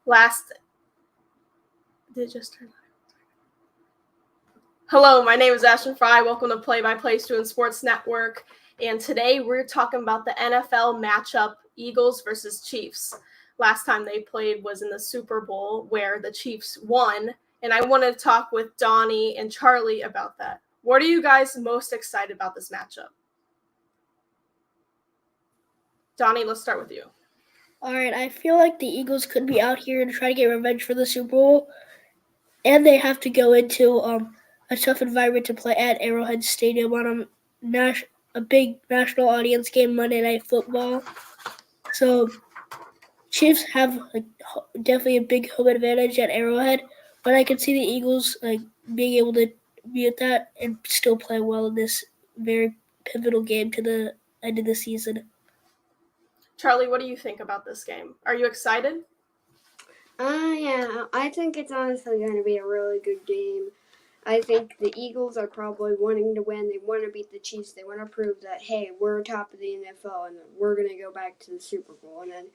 last did it just turn. Hello, my name is Ashton Fry. Welcome to Play by Play Student Sports Network. And today we're talking about the NFL matchup Eagles versus Chiefs. Last time they played was in the Super Bowl where the Chiefs won. And I wanted to talk with Donnie and Charlie about that. What are you guys most excited about this matchup? Donnie, let's start with you. All right, I feel like the Eagles could be out here and try to get revenge for the Super Bowl. And they have to go into a tough environment to play at Arrowhead Stadium on a big national audience game, Monday Night Football. So Chiefs have definitely a big home advantage at Arrowhead, but I can see the Eagles being able to be at that and still play well in this very pivotal game to the end of the season. Charlie, what do you think about this game? Are you excited? Yeah, I think it's honestly going to be a really good game. I think the Eagles are probably wanting to win. They want to beat the Chiefs. They want to prove that, hey, we're top of the NFL and we're going to go back to the Super Bowl. And then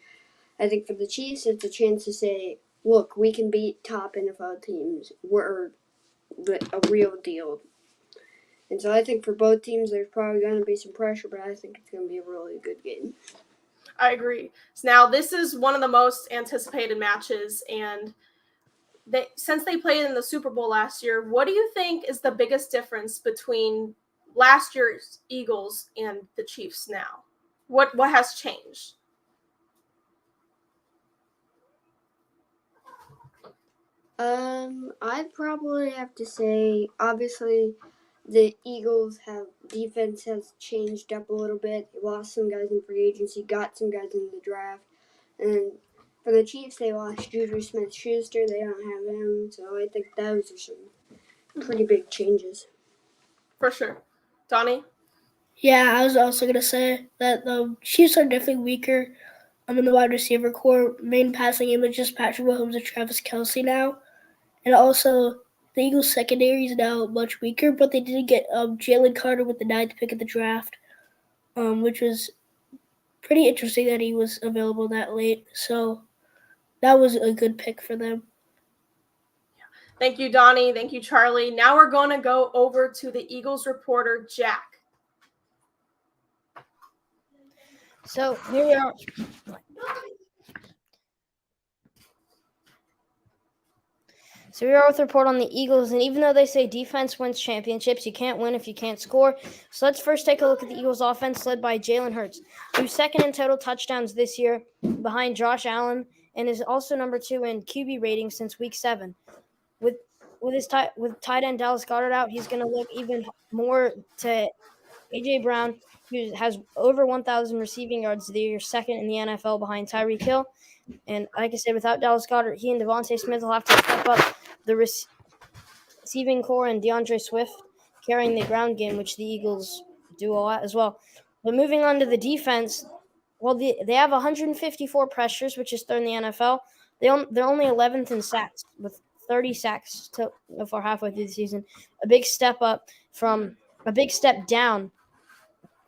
I think for the Chiefs, it's a chance to say, look, we can beat top NFL teams. We're a real deal. And so I think for both teams, there's probably going to be some pressure, but I think it's going to be a really good game. I agree. So now, this is one of the most anticipated matches, and since they played in the Super Bowl last year, what do you think is the biggest difference between last year's Eagles and the Chiefs now? What has changed? I'd probably have to say, obviously, the Eagles defense has changed up a little bit. They lost some guys in free agency, got some guys in the draft, and for the Chiefs, they lost Juju Smith-Schuster. They don't have him, so I think those are some pretty big changes. For sure. Donnie? Yeah, I was also going to say that the Chiefs are definitely weaker in the wide receiver core. Main passing game is just Patrick Mahomes and Travis Kelce now. And also, the Eagles' secondary is now much weaker, but they did get Jalen Carter with the 9th pick of the draft, which was pretty interesting that he was available that late. So that was a good pick for them. Thank you, Donnie. Thank you, Charlie. Now we're going to go over to the Eagles reporter, Jack. So here we are. So we are with a report on the Eagles, and even though they say defense wins championships, you can't win if you can't score. So let's first take a look at the Eagles' offense led by Jalen Hurts, who's second in total touchdowns this year behind Josh Allen, and is also number 2 in QB rating since Week 7. With tight end Dallas Goedert out, he's going to look even more to A.J. Brown, who has over 1,000 receiving yards this year, second in the NFL behind Tyreek Hill. And like I said, without Dallas Goedert, he and Devontae Smith will have to step up the receiving core, and DeAndre Swift carrying the ground game, which the Eagles do a lot as well. But moving on to the defense, well, they have 154 pressures, which is third in the NFL. They're only 11th in sacks, with 30 sacks for halfway through the season. A big step down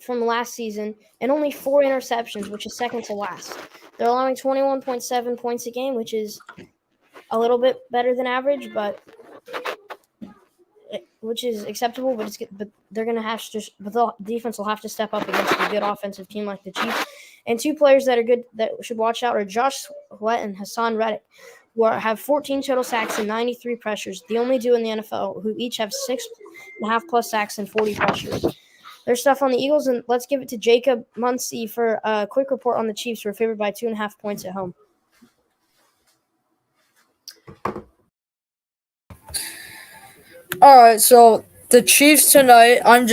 from last season, and only 4 interceptions, which is second to last. They're allowing 21.7 points a game, which is a little bit better than average, which is acceptable. But they're gonna have to. But the defense will have to step up against a good offensive team like the Chiefs. And 2 players that are good that should watch out are Josh Sweat and Hassan Reddick, who have 14 total sacks and 93 pressures. The only two in the NFL who each have 6.5 plus sacks and 40 pressures. There's stuff on the Eagles, and let's give it to Jacob Muncie for a quick report on the Chiefs, who are favored by 2.5 points at home. All right, so the Chiefs tonight. I'm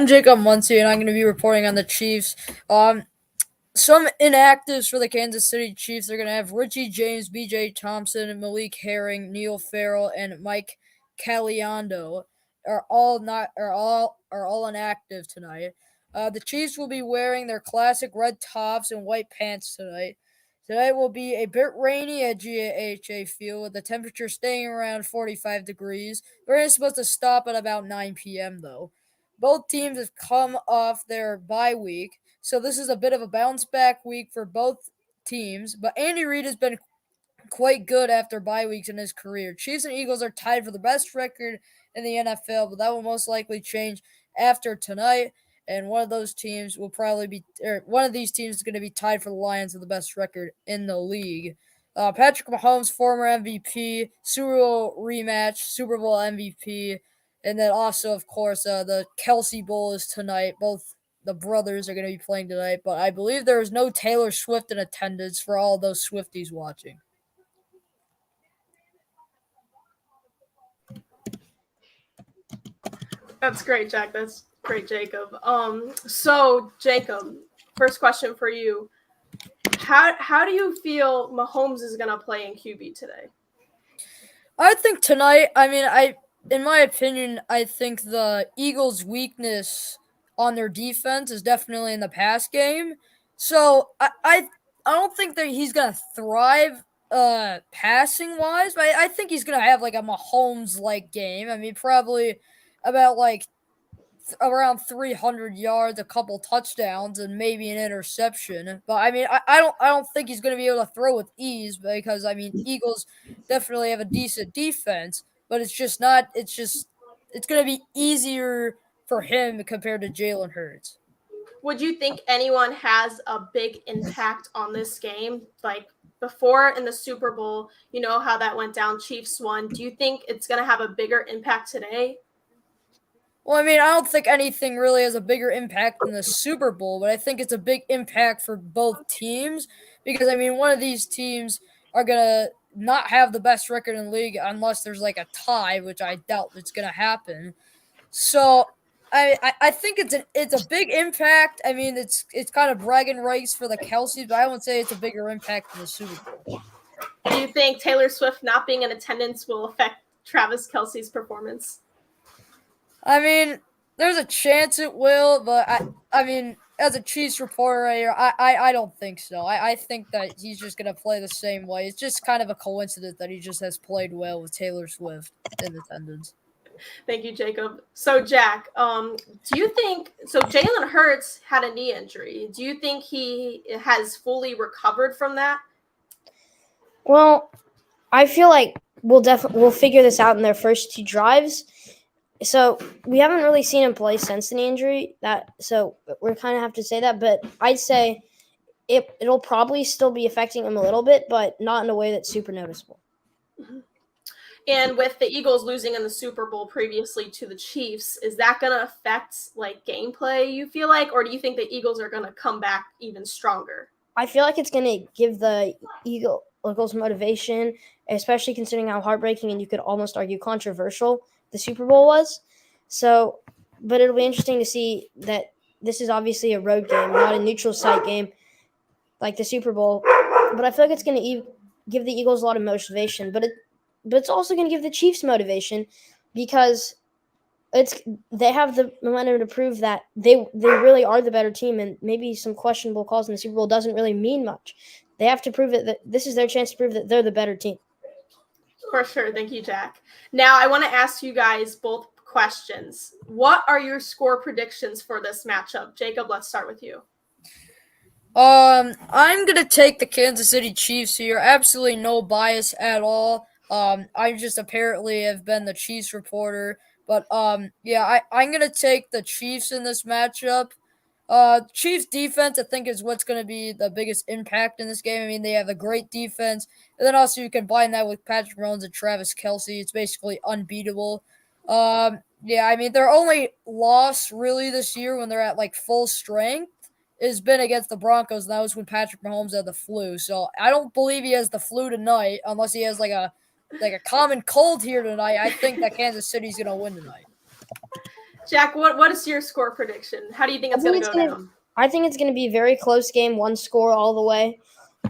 Jacob Muncie, and I'm going to be reporting on the Chiefs. Some inactives for the Kansas City Chiefs. They're going to have Richie James, B.J. Thompson, Malik Herring, Neil Farrell, and Mike Caliando are all inactive tonight. The Chiefs will be wearing their classic red tops and white pants tonight. Tonight will be a bit rainy at GAHA Field, with the temperature staying around 45 degrees. The rain is supposed to stop at about 9 p.m., though. Both teams have come off their bye week, so this is a bit of a bounce-back week for both teams. But Andy Reid has been quite good after bye weeks in his career. Chiefs and Eagles are tied for the best record in the NFL, but that will most likely change after tonight. And one of those teams will probably be, or one of these teams is going to be tied for the Lions with the best record in the league. Patrick Mahomes, former MVP, Super Bowl rematch, Super Bowl MVP, and then also, of course, the Kelsey Bowl is tonight. Both the brothers are going to be playing tonight, but I believe there is no Taylor Swift in attendance for all those Swifties watching. That's great, Jack. That's great, Jacob. So Jacob, first question for you. How do you feel Mahomes is gonna play in QB today? I think tonight, in my opinion, I think the Eagles' weakness on their defense is definitely in the pass game. So I don't think that he's gonna thrive passing wise, but I think he's gonna have like a Mahomes like game. I mean, probably about like around 300 yards, a couple touchdowns, and maybe an interception. But I mean, I don't think he's going to be able to throw with ease because I mean, Eagles definitely have a decent defense, but it's just not. It's going to be easier for him compared to Jalen Hurts. Would you think anyone has a big impact on this game? Like before in the Super Bowl, you know how that went down, Chiefs won. Do you think it's going to have a bigger impact today? Well, I mean, I don't think anything really has a bigger impact than the Super Bowl, but I think it's a big impact for both teams because, I mean, one of these teams are going to not have the best record in the league unless there's like a tie, which I doubt it's going to happen. So I think it's a big impact. I mean, it's kind of bragging rights for the Kelce's, but I wouldn't say it's a bigger impact than the Super Bowl. Do you think Taylor Swift not being in attendance will affect Travis Kelce's performance? I mean, there's a chance it will, but I mean, as a Chiefs reporter right here, I don't think so. I think that he's just going to play the same way. It's just kind of a coincidence that he just has played well with Taylor Swift in attendance. Thank you, Jacob. So, Jack, do you think – so Jalen Hurts had a knee injury. Do you think he has fully recovered from that? Well, I feel like we'll figure this out in their first two drives. So we haven't really seen him play since the knee injury. So we're kind of have to say that. But I'd say it'll probably still be affecting him a little bit, but not in a way that's super noticeable. Mm-hmm. And with the Eagles losing in the Super Bowl previously to the Chiefs, is that going to affect like gameplay, you feel like? Or do you think the Eagles are going to come back even stronger? I feel like it's going to give the Eagles motivation, especially considering how heartbreaking and you could almost argue controversial the Super Bowl was. So, but it'll be interesting to see that this is obviously a road game, not a neutral site game like the Super Bowl. But I feel like it's going to give the Eagles a lot of motivation. But it's also going to give the Chiefs motivation because they have the momentum to prove that they really are the better team, and maybe some questionable calls in the Super Bowl doesn't really mean much. They have to prove it that this is their chance to prove that they're the better team. For sure. Thank you, Jack. Now I want to ask you guys both questions. What are your score predictions for this matchup? Jacob, let's start with you. I'm gonna take the Kansas City Chiefs here. Absolutely no bias at all. I just apparently have been the Chiefs reporter, but yeah, I'm gonna take the Chiefs in this matchup. Chiefs defense, I think, is what's going to be the biggest impact in this game. I mean, they have a great defense, and then also you combine that with Patrick Mahomes and Travis Kelce. It's basically unbeatable. Yeah, I mean, their only loss really this year when they're at like full strength has been against the Broncos, and that was when Patrick Mahomes had the flu. So I don't believe he has the flu tonight, unless he has like a common cold here tonight. I think that Kansas City's going to win tonight. Jack, what is your score prediction? How do you think it's going to go down? I think it's going to be a very close game, one score all the way.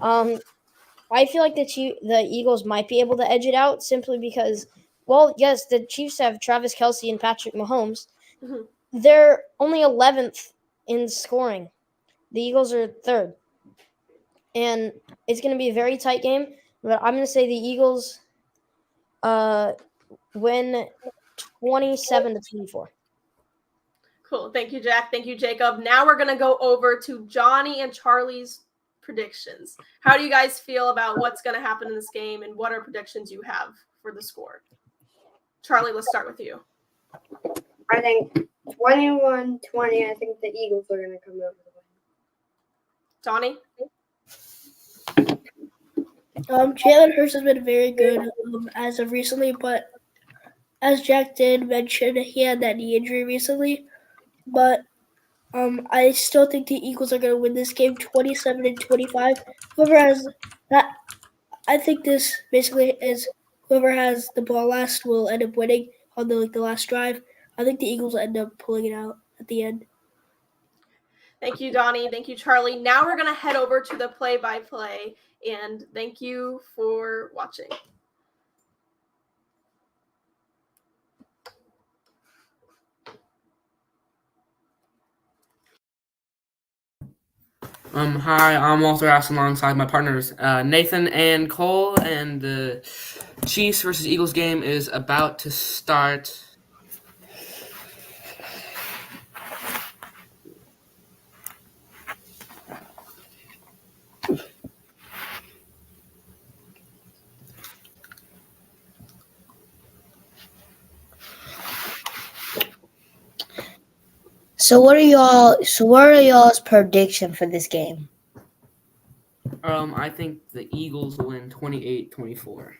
I feel like the Eagles might be able to edge it out simply because, well, yes, the Chiefs have Travis Kelce and Patrick Mahomes. Mm-hmm. They're only 11th in scoring. The Eagles are 3rd. And it's going to be a very tight game, but I'm going to say the Eagles win 27-24. Cool. Thank you, Jack. Thank you, Jacob. Now we're going to go over to Johnny and Charlie's predictions. How do you guys feel about what's going to happen in this game, and what are predictions you have for the score? Charlie, let's start with you. I think 21-20. I think the Eagles are going to come out with a win. Donnie? Jalen Hurts has been very good as of recently, but as Jack did mention, he had that knee injury recently. But I still think the Eagles are going to win this game 27-25. Whoever has that, I think this basically is whoever has the ball last will end up winning on the last drive. I think the Eagles will end up pulling it out at the end. Thank you, Donnie. Thank you, Charlie. Now we're going to head over to the play-by-play, and thank you for watching. Hi, I'm Walter Ass alongside my partners Nathan and Cole, and the Chiefs versus Eagles game is about to start. So what are y'all's prediction for this game? I think the Eagles win 28-24.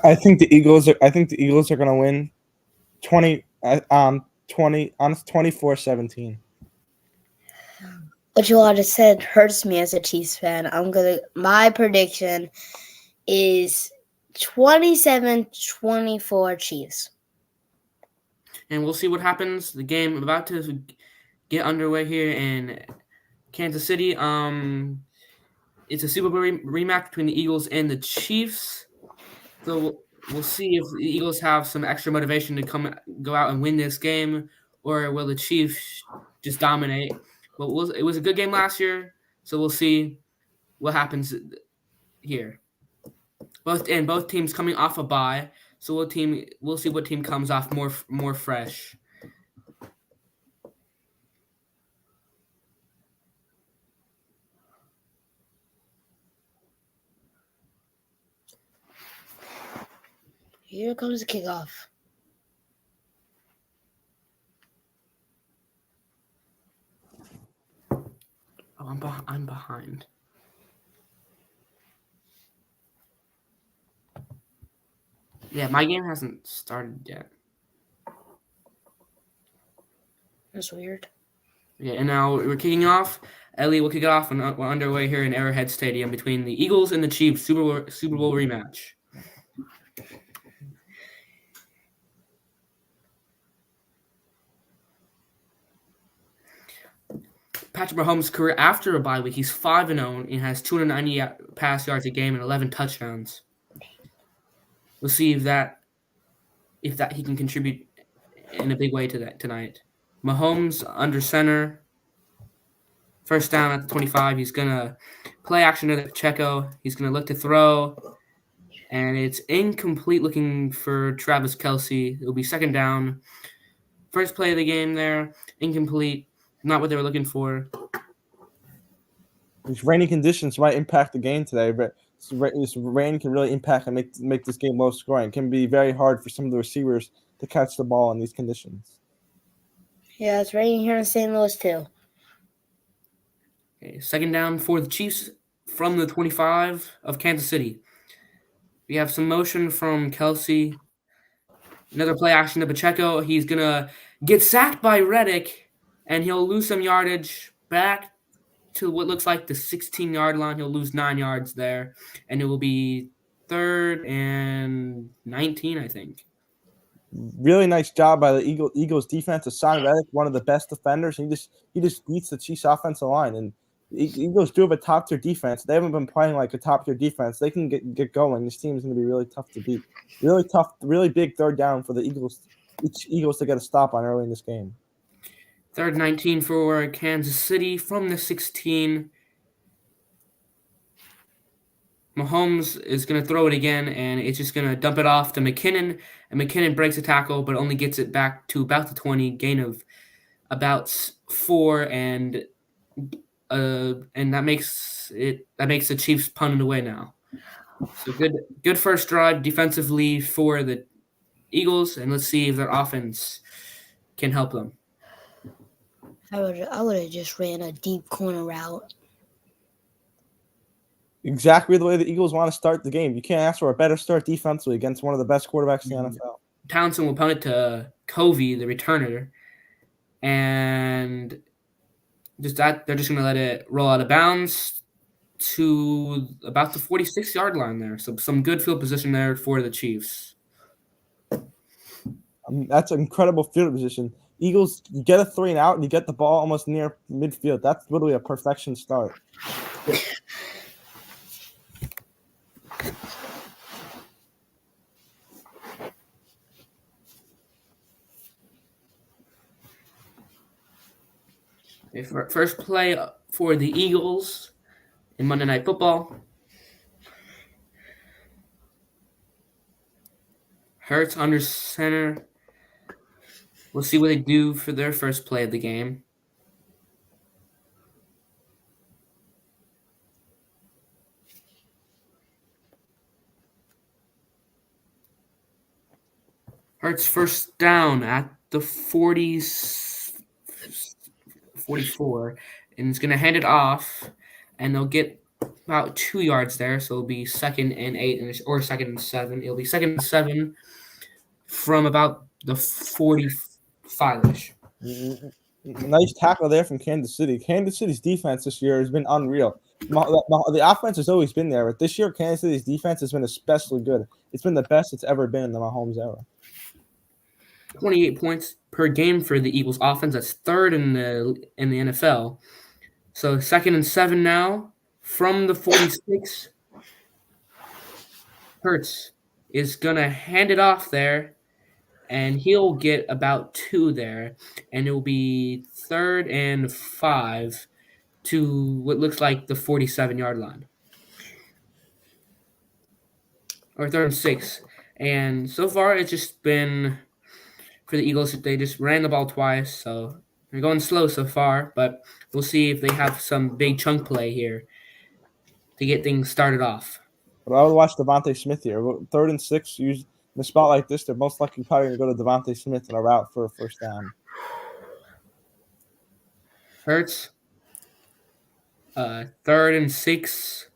I think the Eagles are going to win 24-17. What you all just said hurts me as a Chiefs fan. My prediction is 27-24 Chiefs. And we'll see what happens. The game about to get underway here in Kansas City. It's a Super Bowl rematch between the Eagles and the Chiefs. So we'll see if the Eagles have some extra motivation to go out and win this game, or will the Chiefs just dominate? Well, it was a good game last year, so we'll see what happens here. Both teams coming off a bye. So we'll see what team comes off more fresh. Here comes the kickoff. Oh, I'm behind. Yeah, my game hasn't started yet. That's weird. Yeah, and now we're kicking off. Ellie will kick it off, and we're underway here in Arrowhead Stadium between the Eagles and the Chiefs Super Bowl rematch. Patrick Mahomes' career after a bye week, he's 5-0 and has 290 pass yards a game and 11 touchdowns. We'll see if he can contribute in a big way to that tonight. Mahomes under center. First down at the 25. He's going to play action to Pacheco. He's going to look to throw. And it's incomplete looking for Travis Kelce. It'll be second down. First play of the game there. Incomplete. Not what they were looking for. These rainy conditions might impact the game today, but this rain can really impact and make this game low scoring. It can be very hard for some of the receivers to catch the ball in these conditions. Yeah, it's raining here in St. Louis too. Okay, second down for the Chiefs from the 25 of Kansas City. We have some motion from Kelce. Another play action to Pacheco. He's going to get sacked by Reddick, and he'll lose some yardage back to what looks like the 16-yard line. He'll lose 9 yards there, and it will be 3rd and 19, I think. Really nice job by the Eagles defense. Hassan Reddick, one of the best defenders. He just beats the Chiefs offensive line. And the Eagles do have a top-tier defense. They haven't been playing like a top-tier defense. They can get going. This team is going to be really tough to beat. Really tough, really big third down for the Eagles to get a stop on early in this game. 3rd and 19 for Kansas City from the 16. Mahomes is going to throw it again, and it's just going to dump it off to McKinnon. And McKinnon breaks a tackle, but only gets it back to about the 20, gain of about 4. And and that makes the Chiefs punted away now. So good first drive defensively for the Eagles, and let's see if their offense can help them. I would have just ran a deep corner route. Exactly the way the Eagles want to start the game. You can't ask for a better start defensively against one of the best quarterbacks in the NFL. Townsend will punt it to Covey, the returner, and they're just going to let it roll out of bounds to about the 46-yard line there. So some good field position there for the Chiefs. That's an incredible field position. Eagles, you get a 3 and out, and you get the ball almost near midfield. That's literally a perfection start. First play for the Eagles in Monday Night Football. Hurts under center. We'll see what they do for their first play of the game. Hurts first down at the 44, and it's going to hand it off, and they'll get about 2 yards there, so it'll be 2nd and 8 or 2nd and 7. It'll be 2nd and 7 from about the 45-ish. Nice tackle there from Kansas City. Kansas City's defense this year has been unreal. The offense has always been there, but this year Kansas City's defense has been especially good. It's been the best it's ever been in the Mahomes era. 28 points per game for the Eagles offense. That's 3rd in the NFL. So 2nd and 7 now from the 46. Hurts is going to hand it off there, and he'll get about 2 there, and it will be 3rd and 5 to what looks like the 47-yard line. Or 3rd and 6. And so far it's just been for the Eagles, they just ran the ball twice, so they're going slow so far, but we'll see if they have some big chunk play here to get things started off. But I would watch Devontae Smith here. 3rd and 6, in a spot like this, they're most likely probably going to go to Devontae Smith in a route for a first down. Hurts, 3rd and 6.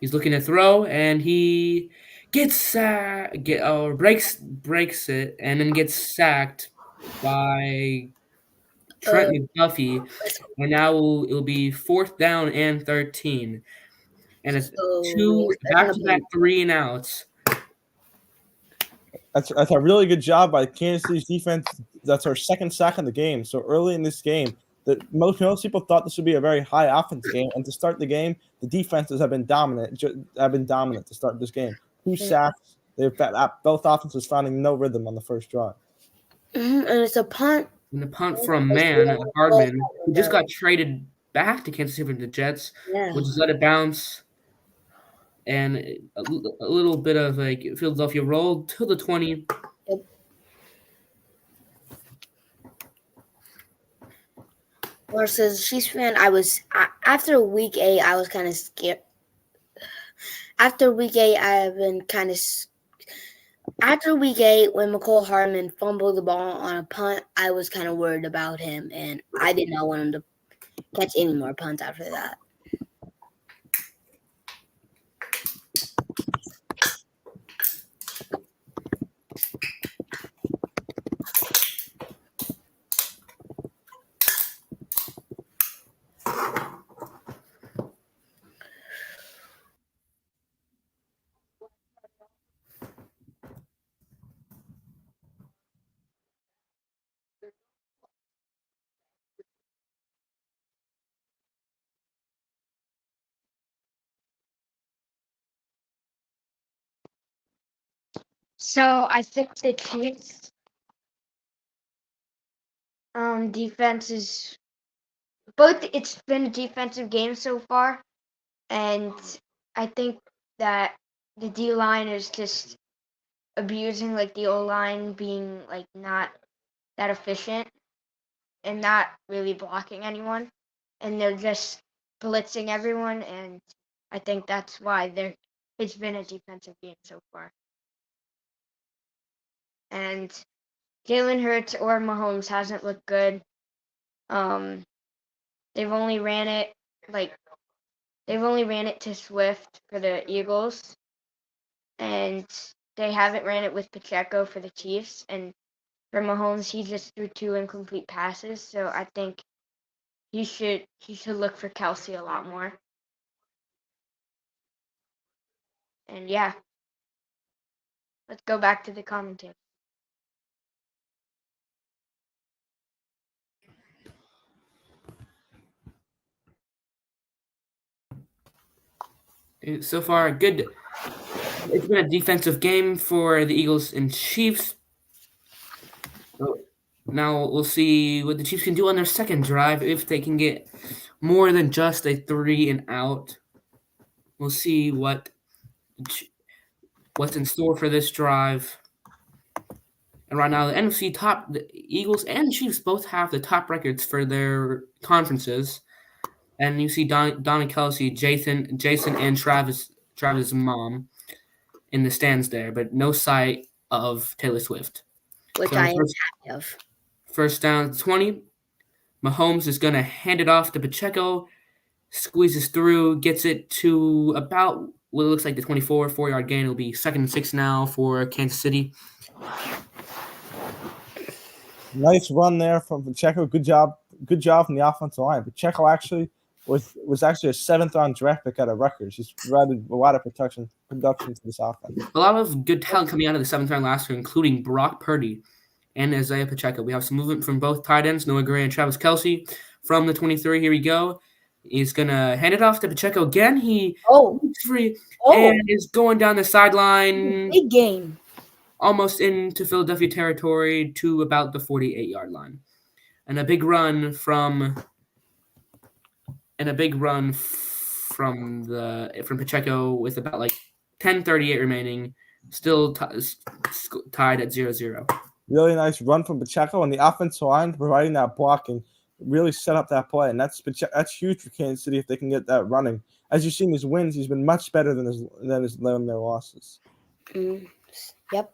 He's looking to throw, and he breaks it, and then gets sacked by Trent McDuffie, and now it'll be 4th down and 13, and it's 2 back-to-back 3 and outs. That's a really good job by Kansas City's defense. That's our 2nd sack in the game. So early in this game, most people thought this would be a very high offense game, and to start the game, the defenses have been dominant. To start this game. 2 sacks. Both offenses finding no rhythm on the first drive. And it's a punt. And the punt from Hardman, who just got traded back to Kansas City from the Jets, will just let it bounce. And a little bit of Philadelphia roll to the 20. Versus Chiefs fan, after week 8, I was kind of scared. After week 8, After week 8, when Mecole Hardman fumbled the ball on a punt, I was kind of worried about him, and I did not want him to catch any more punts after that. So I think the Chiefs defense is it's been a defensive game so far, and I think that the D line is just abusing the O line being not that efficient, and not really blocking anyone, and they're just blitzing everyone, and I think that's why it's been a defensive game so far. And Jalen Hurts or Mahomes hasn't looked good. They've only ran it to Swift for the Eagles, and they haven't ran it with Pacheco for the Chiefs. And for Mahomes, he just threw 2 incomplete passes, so I think he should look for Kelsey a lot more. And yeah, let's go back to the commentary. So far, good. It's been a defensive game for the Eagles and Chiefs. So now we'll see what the Chiefs can do on their second drive if they can get more than just a 3 and out. We'll see what's in store for this drive. And right now, the Eagles and Chiefs both have the top records for their conferences. And you see Donna Kelsey, Jason, and Travis' mom in the stands there, but no sight of Taylor Swift. Which I am happy of. First down, 20. Mahomes is going to hand it off to Pacheco, squeezes through, gets it to about what looks like the 24, 4-yard gain. It'll be 2nd and 6 now for Kansas City. Nice run there from Pacheco. Good job from the offensive line. Pacheco actually was actually a 7th-round draft pick out of Rutgers. He's provided a lot of production to this offense. A lot of good talent coming out of the 7th round last year, including Brock Purdy and Isaiah Pacheco. We have some movement from both tight ends, Noah Gray and Travis Kelsey. From the 23, here we go. He's going to hand it off to Pacheco again. He moves free and is going down the sideline. Big game. Almost into Philadelphia territory to about the 48-yard line. And a big run from Pacheco with about like 10:38 remaining, still tied at 0-0. Really nice run from Pacheco, and the offensive line providing that blocking really set up that play, and that's huge for Kansas City if they can get that running. As you've seen his wins, he's been much better than their losses. Yep.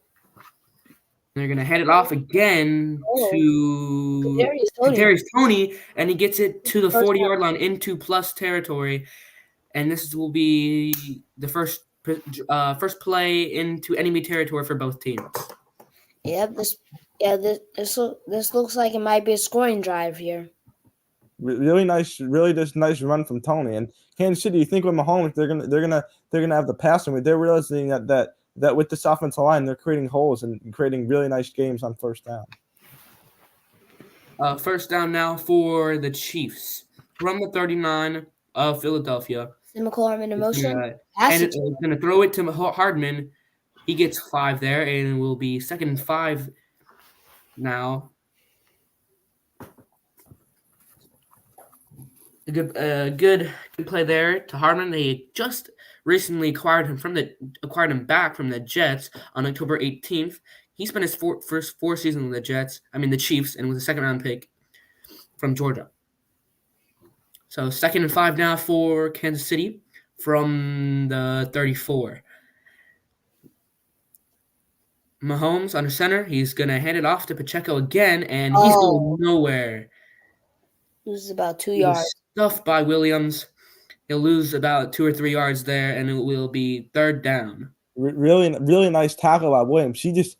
They're going to hand it off again to Kadarius Toney, and he gets it to the 40-yard line into plus territory. And this will be the first play into enemy territory for both teams. Yep. This looks like it might be a scoring drive here. Really nice run from Toney. And Kansas City, you think with Mahomes, they're gonna have the passing, but they're realizing that with this offensive line, they're creating holes and creating really nice games on first down. First down now for the Chiefs from the 39 of Philadelphia. McCall Hardman in motion. He's going to throw it to Hardman. He gets 5 there, and it will be 2nd and 5 now. A good play there to Hardman. They just recently acquired him back from the Jets on October 18th. He spent his first 4 seasons with the Chiefs, and was a 2nd-round pick from Georgia. So 2nd and 5 now for Kansas City from the 34. Mahomes under center. He's going to hand it off to Pacheco again, and he's going nowhere. Loses about 2 yards. Stuffed by Williams. He'll lose about 2 or 3 yards there, and it will be 3rd down. Really nice tackle by Williams. He just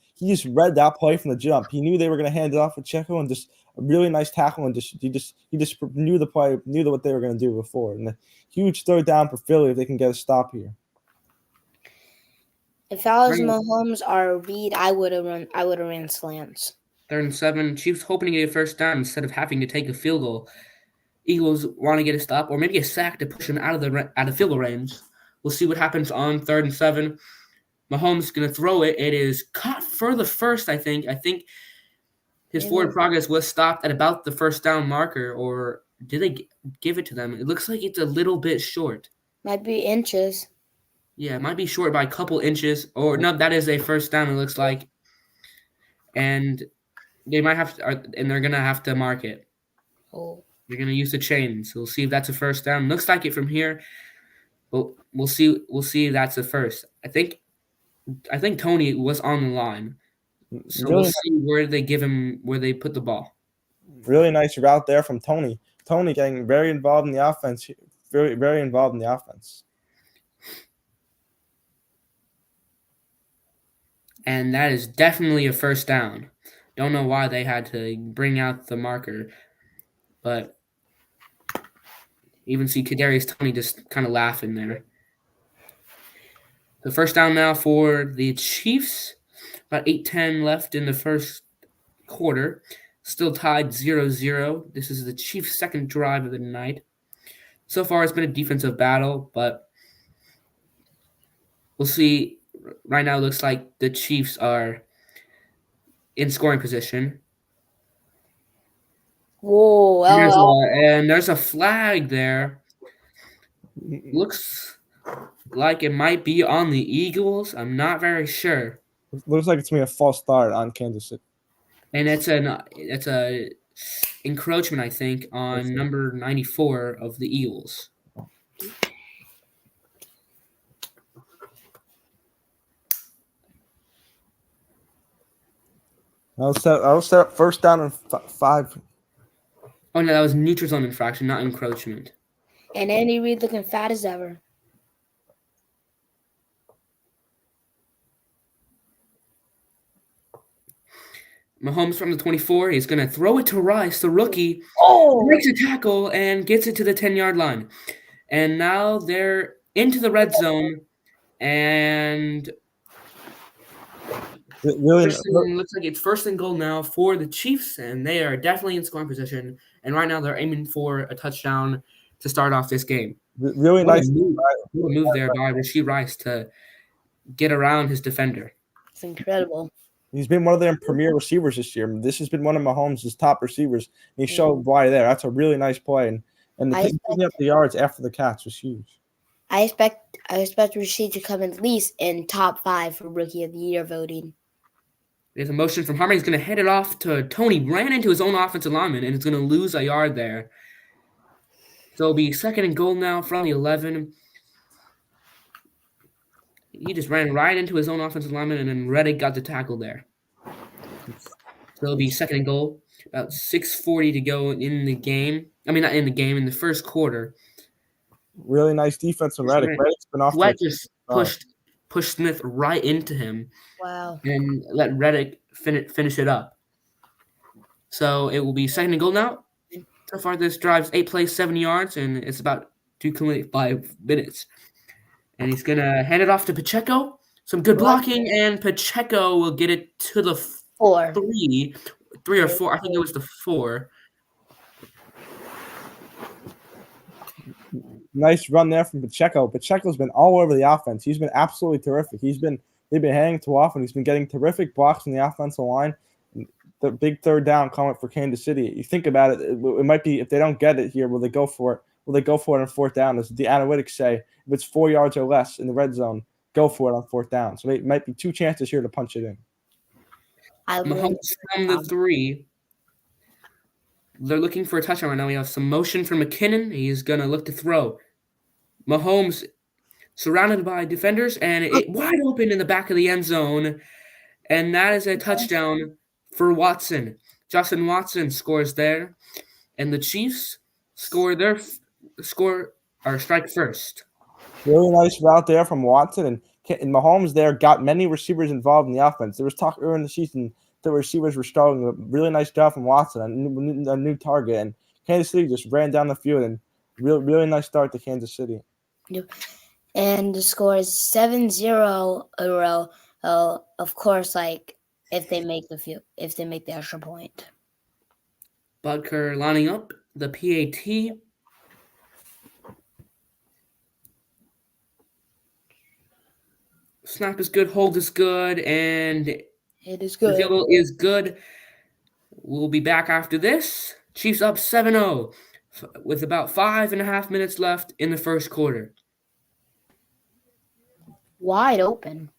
read that play from the jump. He knew they were going to hand it off to Pacheco, and just a really nice tackle, and he just knew the play, knew what they were going to do before. And a huge 3rd down for Philly if they can get a stop here. If I was Mahomes or Reed, I would have ran slants. 3rd and 7. Chiefs hoping to get a first down instead of having to take a field goal. Eagles want to get a stop or maybe a sack to push them out of field goal range. We'll see what happens on 3rd and 7. Mahomes is going to throw it. It is caught for the first, I think. I think his forward progress was stopped at about the first down marker, or did they give it to them? It looks like it's a little bit short. Might be inches. Yeah, it might be short by a couple inches. Or no, that is a first down, it looks like. And they might have to, and they're going to have to mark it. Oh, They're gonna use the chains. We'll see if that's a first down. Looks like it from here. But we'll see. We'll see if that's a first. I think Tony was on the line. So we'll Really, see where they put the ball. really nice route there from Tony. Tony getting very involved in the offense. Very, very involved in the offense. And that is definitely a first down. Don't know why they had to bring out the marker, but even see Kadarius Tony just kind of laughing there. The first down now for the Chiefs. About 8:10 left in the first quarter. Still tied 0-0. This is the Chiefs' second drive of the night. So far, it's been a defensive battle, but we'll see. Right now, it looks like the Chiefs are in scoring position. whoa! There's a flag there. Looks like it might be on the Eagles. I'm not very sure. Looks like it's gonna be a false start on Kansas City. And it's a encroachment, I think, on number 94 of the Eagles. I'll set up first down and 5. Oh no, that was neutral zone infraction, not encroachment. And Andy Reid looking fat as ever. Mahomes from the 24. He's going to throw it to Rice, the rookie. Oh, Breaks a tackle and gets it to the 10-yard line. And now they're into the red zone. And Really, looks like it's first and goal now for the Chiefs. And they are definitely in scoring position. And right now they're aiming for a touchdown to start off this game. really What nice. a move there by Rashee Rice to get around his defender. it's incredible. He's been one of their premier receivers this year. This has been one of Mahomes' top receivers. And he showed why there. That's a really nice play. And picking up the yards after the catch was huge. I expect Rashid to come at least in top 5 for Rookie of the Year voting. There's a motion from Harmon. He's going to head it off to Tony. Ran into his own offensive lineman and is going to lose a yard there. So it'll be second and goal now from the 11. He just ran right into his own offensive lineman, and then Reddick got the tackle there. So it'll be second and goal. About 6:40 to go in the game. I mean, not in the game, in the first quarter. Really nice defense from Reddick. Reddick's been off. Sweat just pushed Smith right into him. Wow. And let Reddick finish it up. So it will be second and goal now. So far, this drive's 8 plays, 7 yards, and it's about to complete 5 minutes. And he's going to hand it off to Pacheco. Some good blocking, and Pacheco will get it to the 4. 3 or 4. I think it was the 4. Nice run there from Pacheco. Pacheco's been all over the offense. He's been absolutely terrific. They've been hanging too often. He's been getting terrific blocks from the offensive line. The big third down comment for Kansas City. You think about it, it might be if they don't get it here, will they go for it? Will they go for it on fourth down? As the analytics say, if it's 4 yards or less in the red zone, go for it on fourth down. So it might be 2 chances here to punch it in. Mahomes from the 3. They're looking for a touchdown right now. We have some motion from McKinnon. He's going to look to throw. Mahomes surrounded by defenders, and it wide open in the back of the end zone. And that is a touchdown for Watson. Justin Watson scores there. And the Chiefs score their strike first. Really nice route there from Watson. And Mahomes there got many receivers involved in the offense. There was talk earlier in the season the receivers were struggling. A really nice job from Watson, a new target. And Kansas City just ran down the field. And really nice start to Kansas City. Yep. And the score is 7-0 a row. Of course, like if they make the extra point. Butker lining up the PAT. Snap is good, hold is good, and it is good. The field goal is good. We'll be back after this. Chiefs up 7-0 with about 5.5 minutes left in the first quarter. Wide open.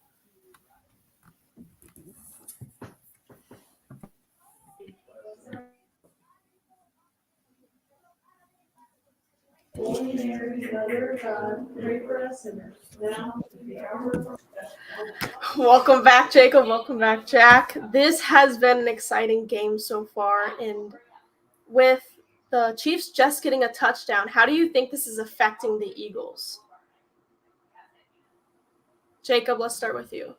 Welcome back, Jacob. Welcome back, Jack. This has been an exciting game so far, and with the Chiefs just getting a touchdown, how do you think this is affecting the Eagles? Jacob, let's start with you.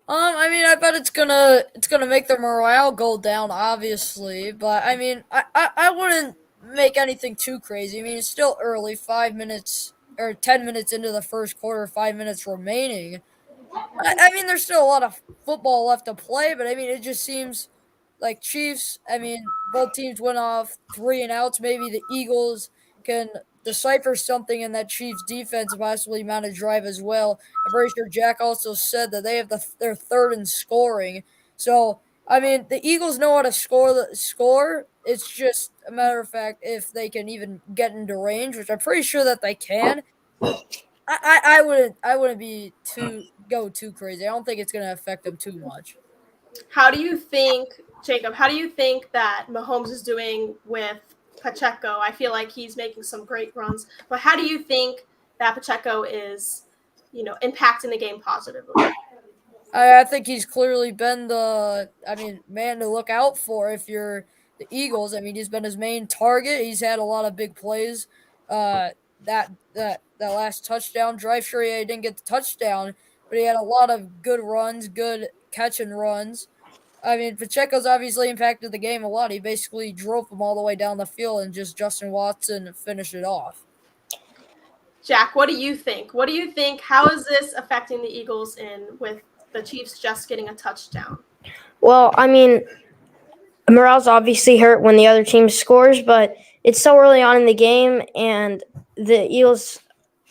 I mean, I bet it's gonna make their morale go down, obviously. But I mean, I wouldn't make anything too crazy. I mean, it's still early, 5 minutes or 10 minutes into the first quarter, 5 minutes remaining. I mean, there's still a lot of football left to play, but I mean, it just seems like Chiefs. I mean, both teams went off 3-and-outs. Maybe the Eagles can decipher something in that Chiefs defense, possibly mount a drive as well. I'm pretty sure Jack also said that they have their third in scoring. So I mean, the Eagles know how to score. It's just a matter of fact if they can even get into range, which I'm pretty sure that they can. I wouldn't be too crazy. I don't think it's gonna affect them too much. How do you think, Jacob, how do you think that Mahomes is doing with Pacheco? I feel like he's making some great runs, but how do you think that Pacheco is, impacting the game positively? I think he's clearly been man to look out for if you're the Eagles. I mean, he's been his main target. He's had a lot of big plays. That last touchdown drive, sure, he didn't get the touchdown, but he had a lot of good runs, good catch and runs. I mean, Pacheco's obviously impacted the game a lot. He basically drove him all the way down the field, and just Justin Watson finished it off. Jack, what do you think? What do you think? How is this affecting the Eagles with the Chiefs just getting a touchdown? Well, I mean, morale's obviously hurt when the other team scores, but it's so early on in the game, and the Eagles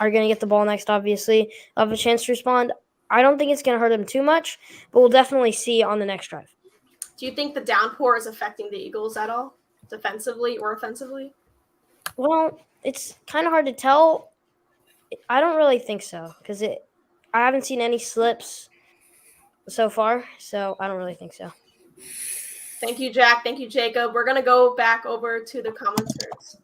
are going to get the ball next, obviously. They'll have a chance to respond. I don't think it's going to hurt them too much, but we'll definitely see on the next drive. Do you think the downpour is affecting the Eagles at all, defensively or offensively? Well, it's kind of hard to tell. I don't really think so because I haven't seen any slips so far, so I don't really think so. Thank you, Jack. Thank you, Jacob. We're going to go back over to the commenters.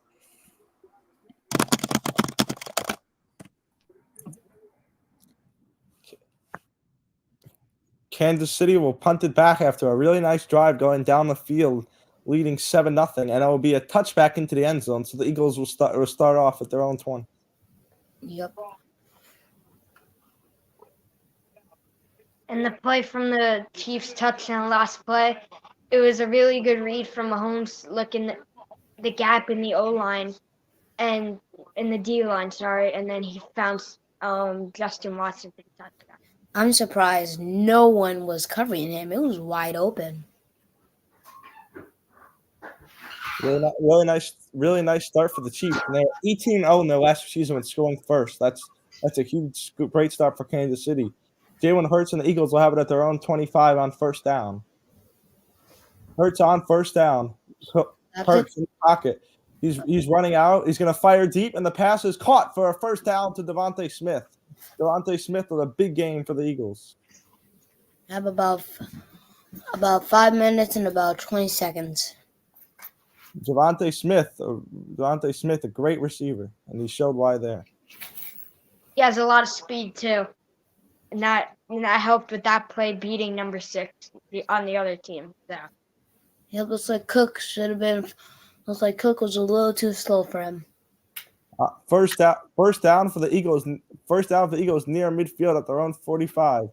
Kansas City will punt it back after a really nice drive going down the field, leading 7-0, and it will be a touchback into the end zone. So the Eagles will start off at their own 20. Yep. And the play from the Chiefs touchdown last play, it was a really good read from Mahomes looking the gap in the O-line and in the D-line, and then he found Justin Watson for the touchdown. I'm surprised no one was covering him. It was wide open. Really nice start for the Chiefs. And they're 18-0 in their last season when scoring first. That's a great start for Kansas City. Jalen Hurts and the Eagles will have it at their own 25 on first down. Hurts on first down. Hurts in the pocket. He's running out. He's going to fire deep, and the pass is caught for a first down to Devontae Smith. Devontae Smith with a big game for the Eagles. I have about 5 minutes and about 20 seconds. Devontae Smith, a great receiver, and he showed why there. He has a lot of speed too, and that helped with that play beating number 6 on the other team. So. It looks like Cook was a little too slow for him. First down for the Eagles. First down for the Eagles near midfield at their own 45.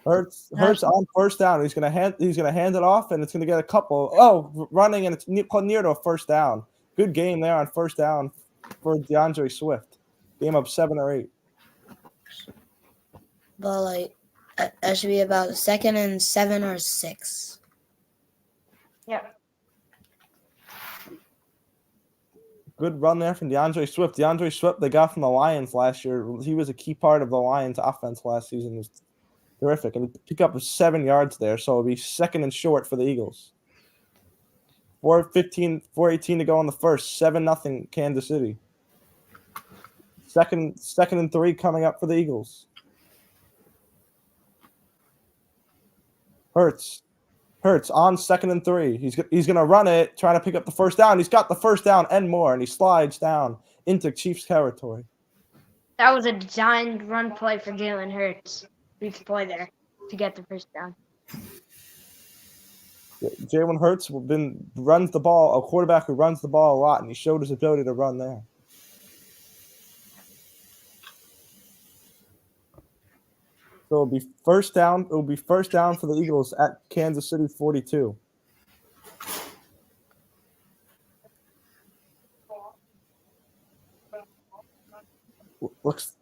Hurts on first down. He's gonna hand it off, and it's gonna get a couple. Oh, running, and it's near to a first down. Good game there on first down for DeAndre Swift. Game up 7 or 8. But that should be about 2nd and 7 or 6. Yep. Good run there from DeAndre Swift. DeAndre Swift they got from the Lions last year. He was a key part of the Lions offense last season. It was terrific. And he picked up 7 yards there, so it'll be 2nd and short for the Eagles. 4:18 to go in the first. 7-0 Kansas City. Second and 3 coming up for the Eagles. Hurts Hurts on 2nd and 3. He's gonna run it, trying to pick up the first down. He's got the first down and more, and he slides down into Chiefs territory. That was a designed run play for Jalen Hurts. Huge play there to get the first down. Jalen Hurts runs the ball, a quarterback who runs the ball a lot, and he showed his ability to run there. So it'll be first down. It will be first down for the Eagles at Kansas City 42. Looks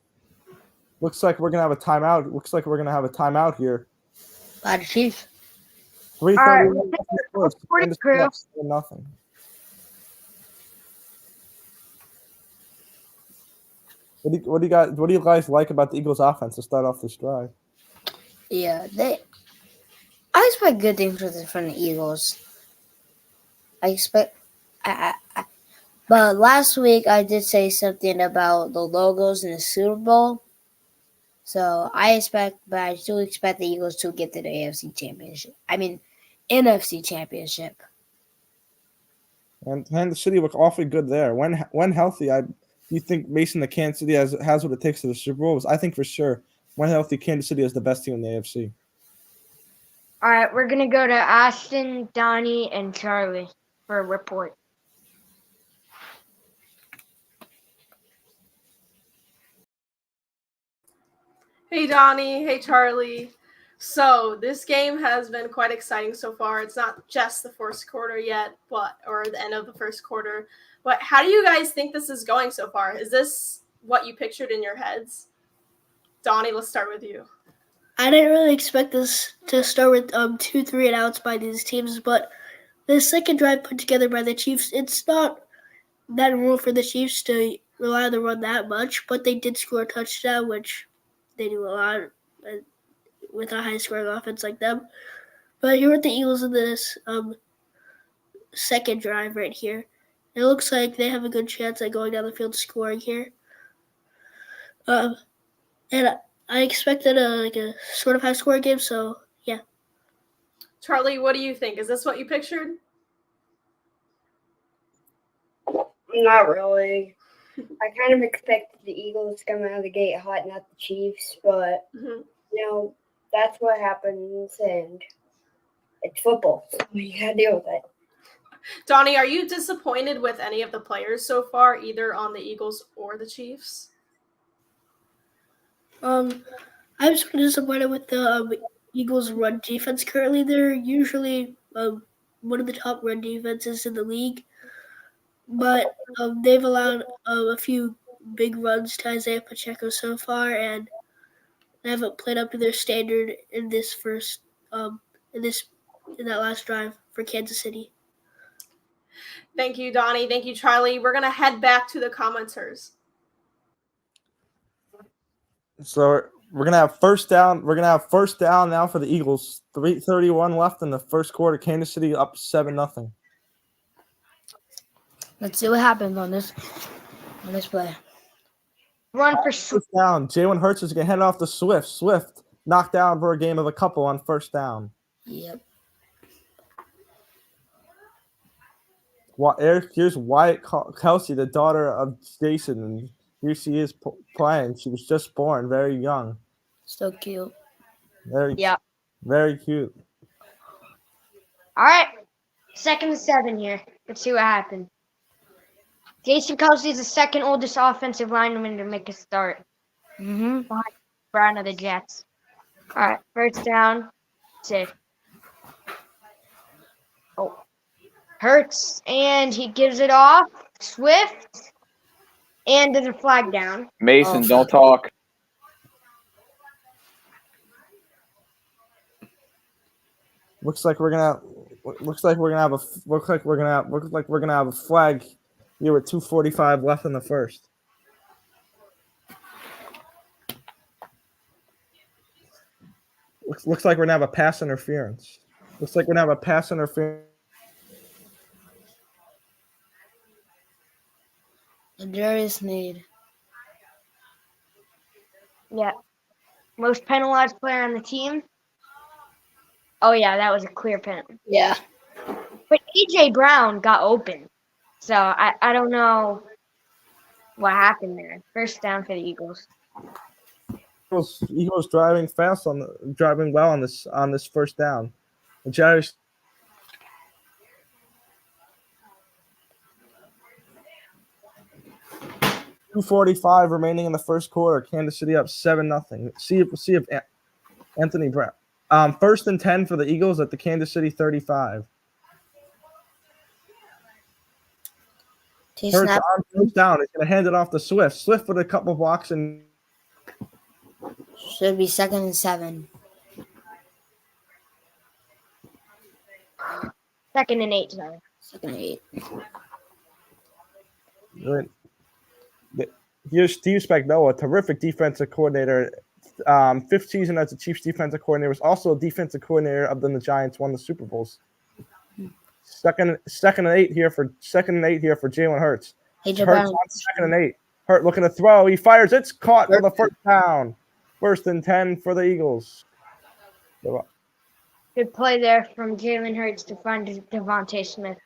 like we're gonna have a timeout. Looks like we're gonna have a timeout here. By the Chiefs. 3:30. Nothing. What do you guys like about the Eagles' offense to start off this drive? Yeah, I expect good things from the Eagles. But last week I did say something about the logos in the Super Bowl. So I still expect the Eagles to get to the NFC Championship. And Kansas City look awfully good there. When healthy, do you think Mason the Kansas City has what it takes to the Super Bowl? I think for sure when healthy, Kansas City is the best team in the AFC. All right, we're going to go to Ashton, Donnie, and Charlie for a report. Hey Donnie, hey Charlie. So this game has been quite exciting so far. It's not just the first quarter yet, or the end of the first quarter. But how do you guys think this is going so far? Is this what you pictured in your heads? Donnie, let's start with you. I didn't really expect this to start with 2 3-and-outs by these teams, but the second drive put together by the Chiefs, it's not that normal for the Chiefs to rely on the run that much, but they did score a touchdown, which they do a lot with a high-scoring offense like them. But here with the Eagles in this second drive right here, it looks like they have a good chance at going down the field scoring here. And I expected a sort of high-scoring game, so yeah. Charlie, what do you think? Is this what you pictured? Not really. I kind of expected the Eagles to come out of the gate hot, not the Chiefs, but that's what happens, and it's football. So you gotta deal with it. Donnie, are you disappointed with any of the players so far, either on the Eagles or the Chiefs? I'm sort of disappointed with the Eagles' run defense currently. They're usually one of the top run defenses in the league, but they've allowed a few big runs to Isaiah Pacheco so far, and they haven't played up to their standard in this in that last drive for Kansas City. Thank you, Donnie. Thank you, Charlie. We're gonna head back to the commenters. So we're gonna have first down. We're gonna have first down now for the Eagles. 3:31 left in the first quarter. Kansas City up 7-0. Let's see what happens on this play. Run for first down. Jalen Hurts is gonna head off to Swift. Swift knocked down for a game of a couple on first down. Yep. Here's Wyatt Kelsey, the daughter of Jason, and here she is playing. She was just born, very young. So cute. Very cute. All right, 2nd and 7 here. Let's see what happened. Jason Kelsey is the second oldest offensive lineman to make a start. Behind Brown of the Jets. All right, first down. Safe. Oh. Hurts, and he gives it off. Swift, and there's a flag down. Mason, don't talk. Looks like we're gonna have a flag here with 2:45 left in the first. Looks like we're gonna have a pass interference. Darius Sneed. Yeah. Most penalized player on the team. Oh yeah, that was a clear penalty. Yeah. But AJ Brown got open, so I don't know what happened there. First down for the Eagles. Eagles driving well on this first down. And Jairus 2:45 remaining in the first quarter. Kansas City up 7-0. See if Anthony Brown. First and 10 for the Eagles at the Kansas City 35. T Hurts snap. on first down. He's going to hand it off to Swift. Swift with a couple blocks and Should be 2nd and 7. 2nd and 8, sorry. 2nd and 8. here's Steve Spagnuolo, a terrific defensive coordinator. 5th season as the Chiefs defensive coordinator, was also a defensive coordinator of the Giants, won the Super Bowls. Second and 8 here for Jalen Hurts. AJ Hurts Brown. on 2nd and 8. Hurt looking to throw. He fires. It's caught for the first down. First and 10 for the Eagles. Good play there from Jalen Hurts to find Devontae Smith.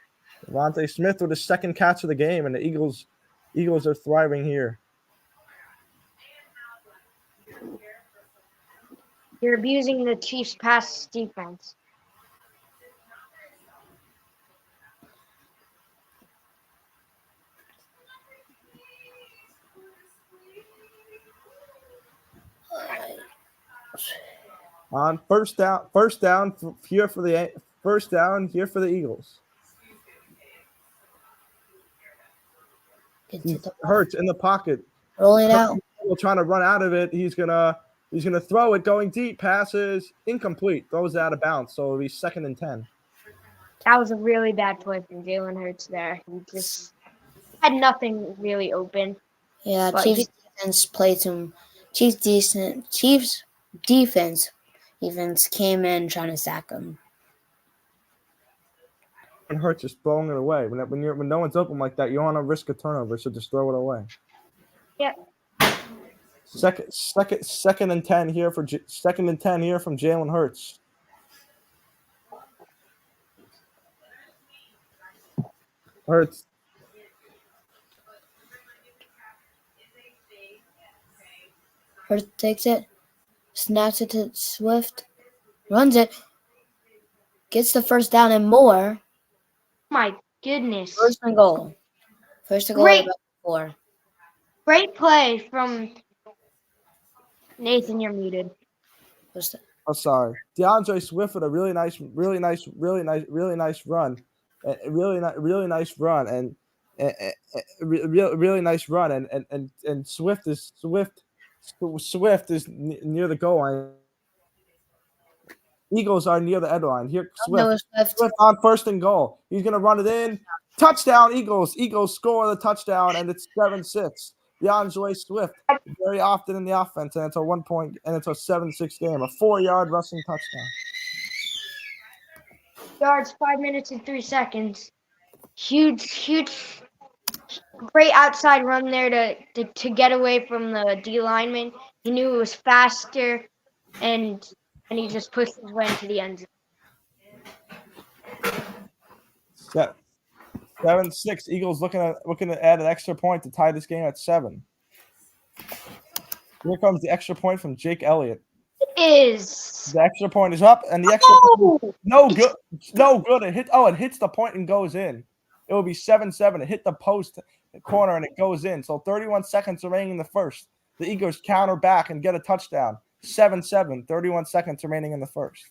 Devontae Smith with his second catch of the game, and the Eagles are thriving here. You're abusing the Chiefs' pass defense. On first down here for the Eagles. Hurts in the pocket. Rolling out. Trying to run out of it. He's gonna throw it, going deep. Passes incomplete. Throws it out of bounds. So it'll be 2nd and 10. That was a really bad play from Jalen Hurts there. He just had nothing really open. Yeah, But Chiefs defense played some. Chiefs defense came in trying to sack him. And Hurts just throwing it away. When no one's open like that, you don't want to risk a turnover, so just throw it away. Yeah. Second and 10 here from Jalen Hurts. Hurts. Hurts takes it, snaps it to Swift, runs it, gets the first down and more. My goodness. First and goal. First and goal. Great. About 4. Great play from Nathan. You're muted. Oh, sorry. DeAndre Swift with a really nice run. Really nice run and Swift is near the goal line. Eagles are near the end line. Here Swift on 1st and goal. He's going to run it in. Touchdown Eagles. Eagles score the touchdown and it's 7-6. DeAndre Swift very often in the offense, and it's a 1 point and it's a 7-6 game. A 4-yard rushing touchdown. Yards, 5 minutes and 3 seconds. Huge, great outside run there to get away from the D lineman. He knew it was faster, and he just pushed his way into the end zone. 7-6. Eagles looking to add an extra point to tie this game at 7. Here comes the extra point from Jake Elliott. Is The extra point is up, and the extra point, no good. It hits the point and goes in. It will be 7-7. It hit the post corner and it goes in. So 31 seconds remaining in the first. The Eagles counter back and get a touchdown. 7-7. 31 seconds remaining in the first.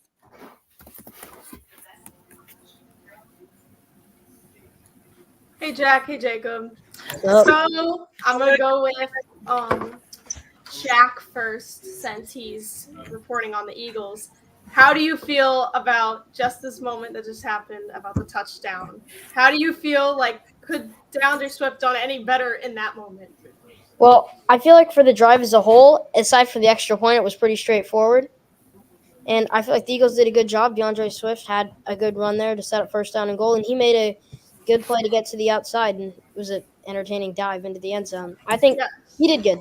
Hey Jack, hey Jacob. Yep. So I'm gonna go with Jack first since he's reporting on the Eagles. How do you feel about just this moment that just happened about the touchdown? How do you feel like could DeAndre Swift done any better in that moment? Well, I feel like for the drive as a whole, aside from the extra point, it was pretty straightforward. And I feel like the Eagles did a good job. DeAndre Swift had a good run there to set up first down and goal, and he made a good play to get to the outside, and it was an entertaining dive into the end zone. I think he did good.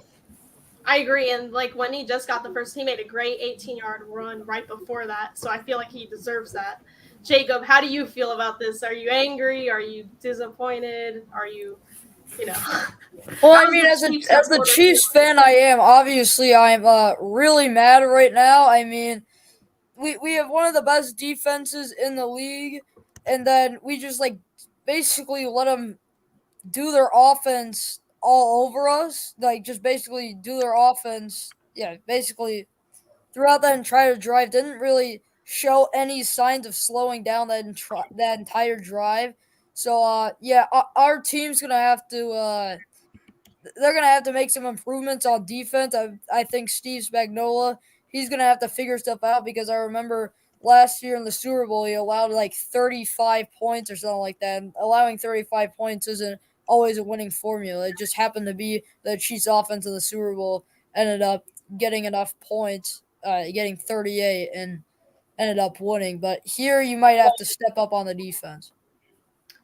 I agree. And like when he just got the first, he made a great 18-yard run right before that. So I feel like he deserves that. Jacob, how do you feel about this? Are you angry? Are you disappointed? Are you, you know? Well, How I does mean, the as Chiefs the supporter Chiefs feel? fan, I am obviously I'm really mad right now. I mean, we have one of the best defenses in the league, and then we just like basically let them do their offense all over us. Like just basically do their offense. Yeah, basically throughout that entire drive, didn't really show any signs of slowing down that entire drive. So yeah, our team's gonna have to they're gonna have to make some improvements on defense. I think Steve Spagnuolo, he's gonna have to figure stuff out because I remember last year in the Super Bowl he allowed like 35 points or something like that. And allowing 35 points isn't always a winning formula. It just happened to be the Chiefs offense in the Super Bowl ended up getting enough points, getting 38 and ended up winning. But here you might have to step up on the defense.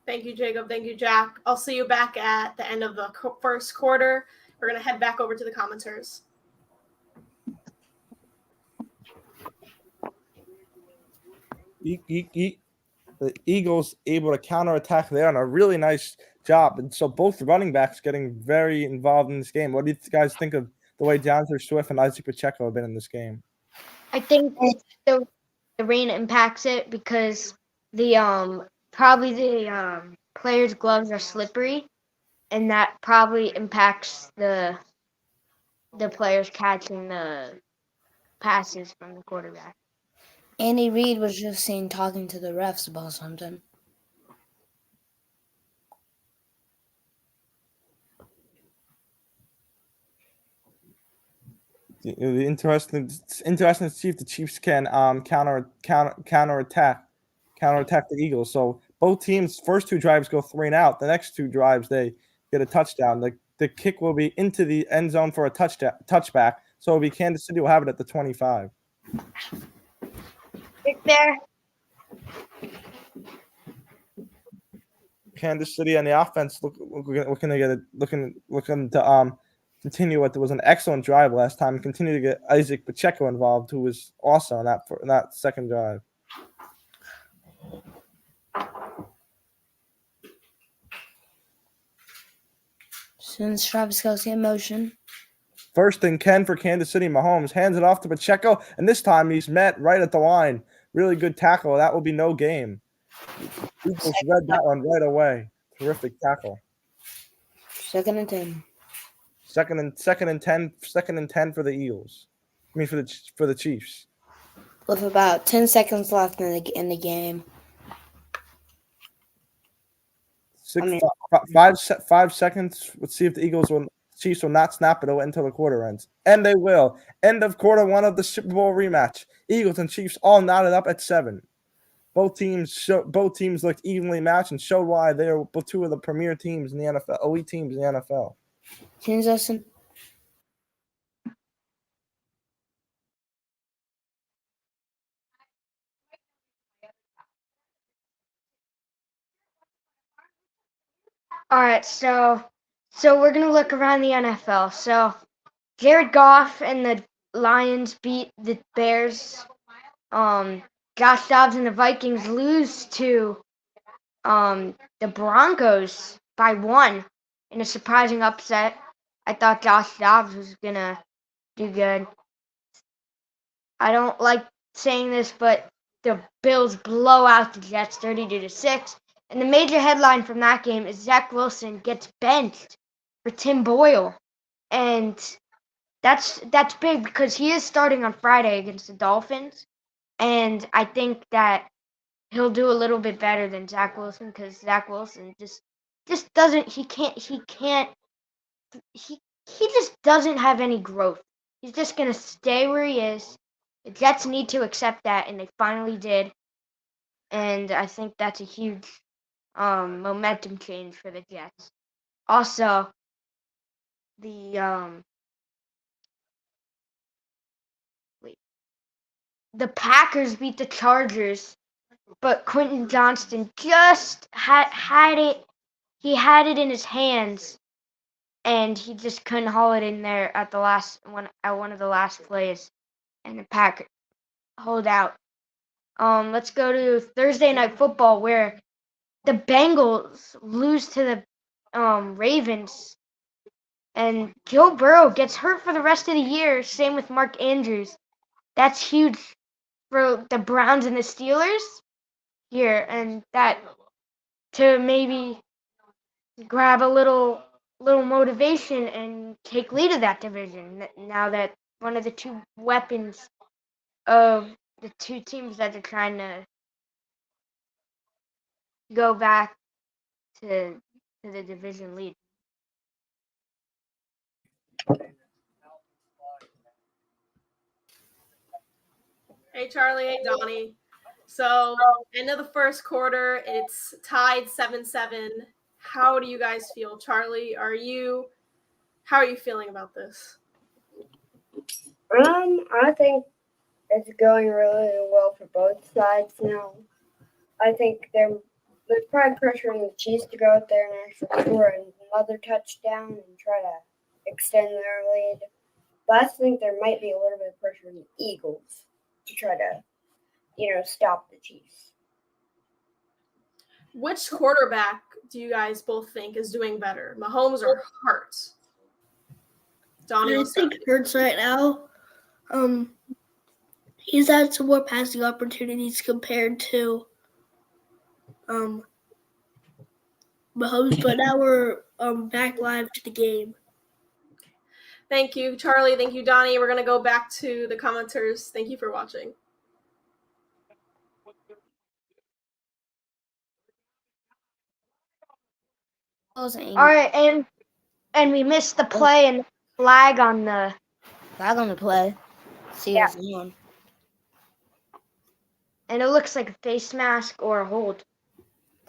Thank you, Jacob. Thank you, Jack. I'll see you back at the end of the first quarter. We're going to head back over to the commenters. The Eagles able to counterattack there on a really nice job. And so both running backs getting very involved in this game. What do you guys think of the way DeAndre Swift and Isaac Pacheco have been in this game? I think the rain impacts it because the probably the players' gloves are slippery, and that probably impacts the players catching the passes from the quarterback. Andy Reid was just seen talking to the refs about something. It's interesting to see if the Chiefs can counterattack the Eagles. So both teams' first two drives go 3 and out. The next two drives they get a touchdown. The kick will be into the end zone for a touchback. So it'll be Kansas City will have it at the 25. Right there. Kansas City on the offense looking to continue what was an excellent drive last time and continue to get Isaac Pacheco involved, who was also in that second drive. Since Travis Kelce in motion. First and 10 for Kansas City. Mahomes hands it off to Pacheco, and this time he's met right at the line. Really good tackle. That will be no game. Eagles read that one right away. Terrific tackle. Second and 10. Second and 10 for the Eagles. I mean for the Chiefs. With about 10 seconds left in the game. 5 seconds. Let's see if the Chiefs will not snap it until the quarter ends. And they will. End of quarter 1 of the Super Bowl rematch. Eagles and Chiefs all knotted up at 7. Both teams looked evenly matched and showed why they are two of the premier teams in the NFL, elite teams in the NFL. Justin. All right, so we're gonna look around the NFL. So Jared Goff and the Lions beat the Bears. Josh Dobbs and the Vikings lose to the Broncos by 1 in a surprising upset. I thought Josh Dobbs was gonna do good. I don't like saying this, but the Bills blow out the Jets 32-6. And the major headline from that game is Zach Wilson gets benched for Tim Boyle. And that's big because he is starting on Friday against the Dolphins. And I think that he'll do a little bit better than Zach Wilson because Zach Wilson just doesn't he just doesn't have any growth. He's just gonna stay where he is. The Jets need to accept that, and they finally did. And I think that's a huge momentum change for the Jets. Also, the Packers beat the Chargers, but Quentin Johnston just had it. He had it in his hands and he just couldn't haul it in there at one of the last plays, and the Pack hold out. Let's go to Thursday Night Football, where the Bengals lose to the Ravens, and Joe Burrow gets hurt for the rest of the year. Same with Mark Andrews. That's huge for the Browns and the Steelers here, and that to maybe grab a little motivation and take lead of that division. Now that one of the two weapons of the two teams that are trying to go back to the division lead. Hey, Charlie. Hey, Donnie. So, end of the first quarter, it's tied 7-7. How do you guys feel? Charlie, how are you feeling about this? I think it's going really well for both sides now. I think there's probably pressure on the Chiefs to go out there and actually score another touchdown and try to extend their lead. But I think there might be a little bit of pressure on the Eagles to try to, stop the Chiefs. Which quarterback do you guys both think is doing better, Mahomes or Hurts? Donnie, I think Hurts right now. He's had some more passing opportunities compared to Mahomes, but now we're back live to the game. Thank you, Charlie. Thank you, Donnie. We're going to go back to the commenters. Thank you for watching. All right, and we missed the play and flag on the play. See what's on. And it looks like a face mask or a hold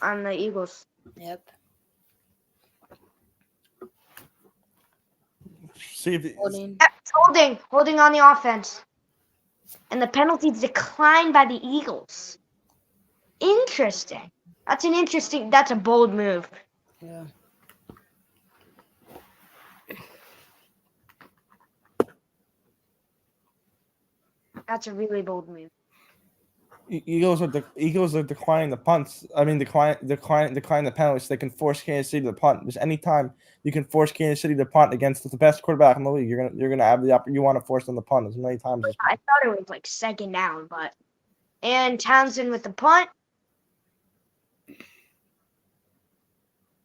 on the Eagles. Yep. See if Holding on the offense. And the penalties declined by the Eagles. Interesting. That's a bold move. Yeah. That's a really bold move. Eagles are declining the punts. I mean, decline the penalties. So they can force Kansas City to punt. There's any time you can force Kansas City to punt against the best quarterback in the league, you're gonna have you want to force them to punt as many times. I thought it was like second down, and Townsend with the punt.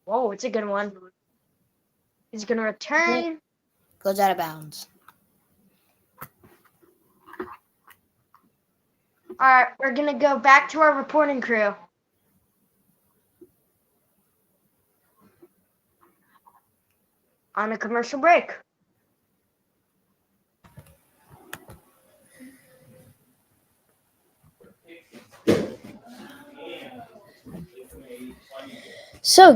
Whoa, it's a good one. He's gonna return. Goes out of bounds. All right, we're going to go back to our reporting crew. On a commercial break. So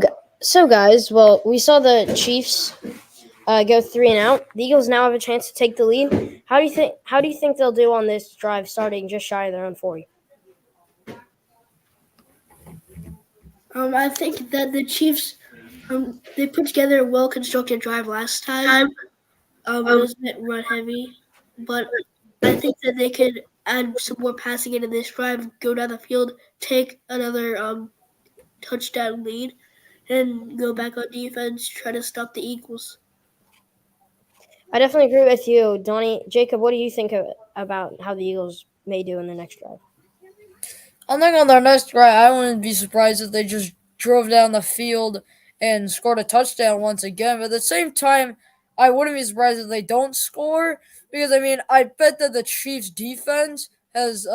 guys, well, we saw the Chiefs go 3 and out. The Eagles now have a chance to take the lead. How do you think they'll do on this drive, starting just shy of their own 40? I think that the Chiefs, they put together a well-constructed drive last time. It was a bit run-heavy, but I think that they could add some more passing into this drive, go down the field, take another touchdown lead, and go back on defense, try to stop the Eagles. I definitely agree with you, Donnie. Jacob, what do you think about how the Eagles may do in the next drive? I think on their next drive, I wouldn't be surprised if they just drove down the field and scored a touchdown once again. But at the same time, I wouldn't be surprised if they don't score because, I mean, I bet that the Chiefs' defense has,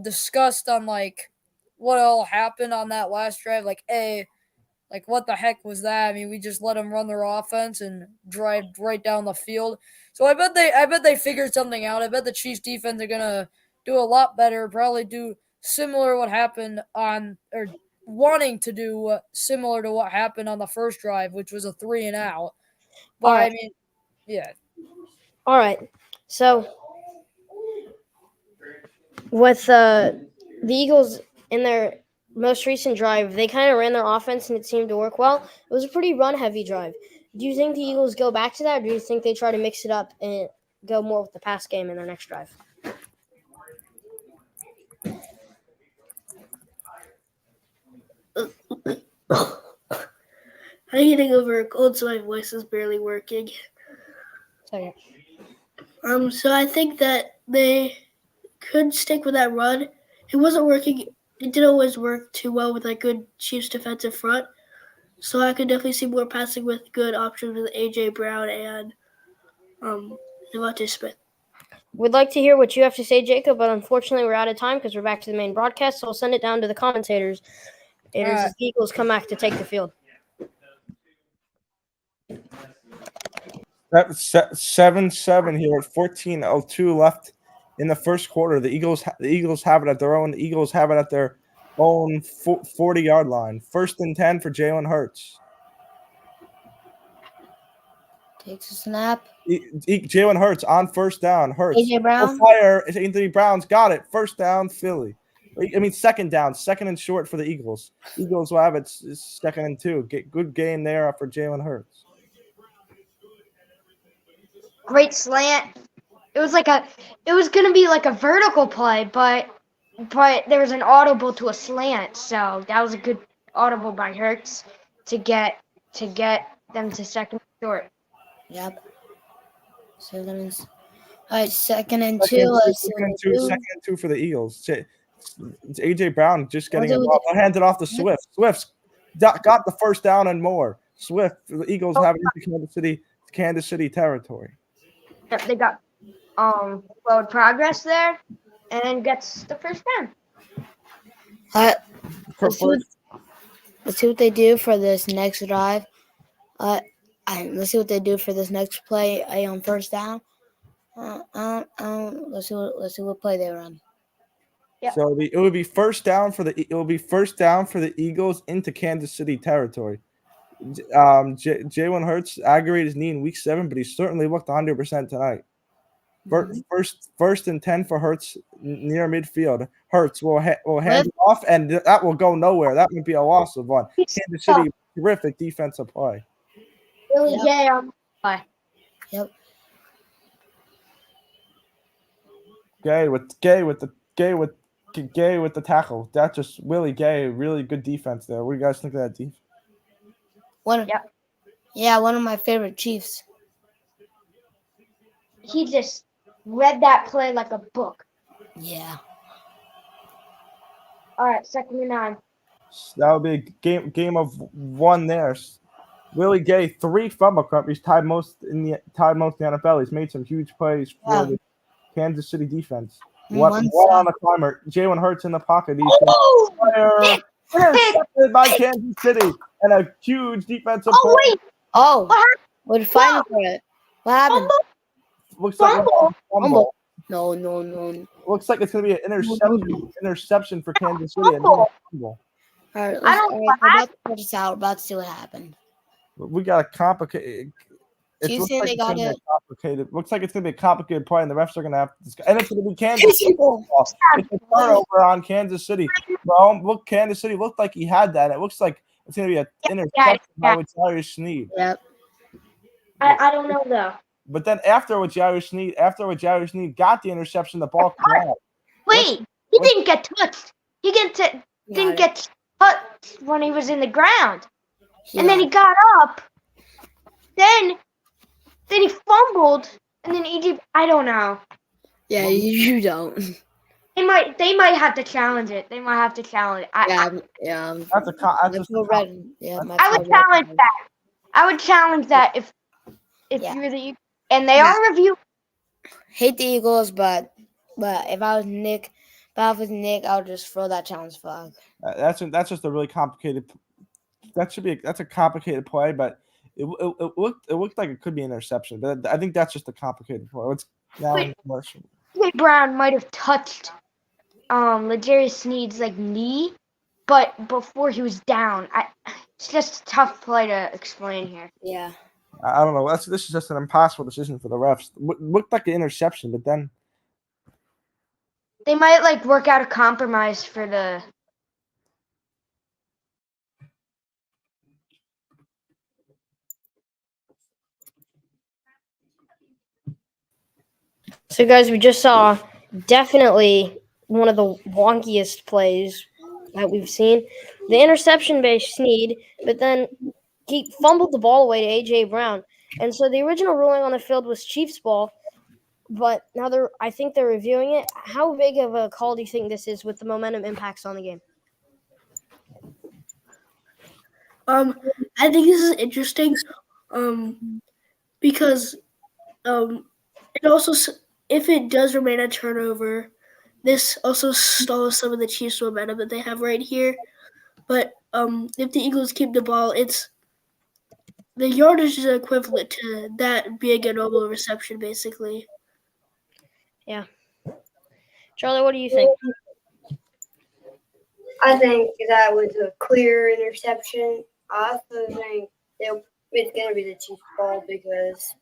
discussed on, what all happened on that last drive. What the heck was that? I mean, we just let them run their offense and drive right down the field. So I bet they figured something out. I bet the Chiefs defense are gonna do a lot better. Probably do similar what happened wanting to do similar to what happened on the first drive, which was a 3 and out. But right. I mean, yeah. All right. So with the Eagles in their most recent drive, they kind of ran their offense and it seemed to work well. It was a pretty run-heavy drive. Do you think the Eagles go back to that, or do you think they try to mix it up and go more with the pass game in their next drive? I'm getting over a cold, so my voice is barely working. Second. So I think that they could stick with that run. It wasn't working. It didn't always work too well with that good Chiefs defensive front. So I could definitely see more passing with good options with A.J. Brown and Devontae Smith. We'd like to hear what you have to say, Jacob, but unfortunately we're out of time because we're back to the main broadcast, so I'll send it down to the commentators. As the Eagles come back to take the field. That's 7-7 here at 14:02 left in the first quarter. The Eagles have it at their own. The Eagles have it at their own 40-yard line. 1st and 10 for Jalen Hurts. Takes a snap. Jalen Hurts on 1st down. Hurts. AJ Brown. Fire. Anthony Brown's got it. 1st down, Philly. 2nd down. 2nd and short for the Eagles. Eagles will have it 2nd and 2. Good game there for Jalen Hurts. Great slant. It was gonna be like a vertical play, but there was an audible to a slant, so that was a good audible by Hurts to get them to 2nd and short. Yep. All right, 2nd and 2. Let's see what they do. 2nd and 2 for the Eagles. It's A.J. Brown just getting it off. I'll hand it off to Swift. Swift's got the 1st down and more. Swift, the Eagles have it into Kansas City territory. Yep, they got forward progress there and gets the 1st down. Let's see what they do for this next drive. Let's see what they do for this next play on 1st down. Let's see what play they run. Yep. So it would be 1st down for the Eagles into Kansas City territory. Jalen Hurts aggravated his knee in week 7, but he certainly looked 100% tonight. 1st and 10 for Hurts near midfield. Hurts will hand it off, and that will go nowhere. That would be a loss of one. Kansas City, terrific defensive play. Really gay on the play. Yep. Gay with the tackle. That's just Willie Gay. Really good defense there. What do you guys think of that defense? One of my favorite Chiefs. He just read that play like a book. Yeah. All right, 2nd and 9. That would be a game of 1 there. Willie Gay, 3 fumble recoveries, tied most in the NFL. He's made some huge plays for the Kansas City defense. One on the climber. Jalen Hurts in the pocket. He's intercepted by Kansas City and a huge defensive play. Wait. We're fighting for it. What happened? Looks like Fumble. No. Looks like it's going to be an interception for Kansas City. And then a fumble. All right, we're about to put this out. We're about to see what happened. We got a complicated. Looks like Looks like it's going to be a complicated play, and the refs are going to have to discuss. And it's going to be Kansas City. It's a turnover on Kansas City. Well, Kansas City looked like he had that. It looks like it's going to be an interception by Jairus Sneed. Yep. I don't know though. But then after Jairus Sneed got the interception, the ball came out. Wait, he didn't get touched. He didn't get touched when he was in the ground. Yeah. And then he got up. Then he fumbled, and then Egypt. I don't know. Yeah, you don't. They might have to challenge it. They might have to challenge it. Yeah. That's a I would challenge that if you're the and they are reviewing. Hate the Eagles, but if I was Nick, I would just throw that challenge flag. That's just a really complicated. That's a complicated play, but it looked like it could be an interception. But I think that's just a complicated play. It's now in commercial. A.J. Brown might have touched L'Jarius Sneed's knee, but before he was down. It's just a tough play to explain here. Yeah. I don't know. This is just an impossible decision for the refs. Looked like an interception, but then they might work out a compromise for the. So, guys, we just saw definitely one of the wonkiest plays that we've seen. The interception by Snead, but then he fumbled the ball away to A.J. Brown. And so the original ruling on the field was Chiefs ball, but now I think they're reviewing it. How big of a call do you think this is with the momentum impacts on the game? I think this is interesting, because it also, if it does remain a turnover, this also stalls some of the Chiefs' momentum that they have right here. But if the Eagles keep the ball, the yardage is equivalent to that being a normal reception, basically. Yeah. Charlie, what do you think? I think that was a clear interception. I also think it's going to be the Chiefs' ball because,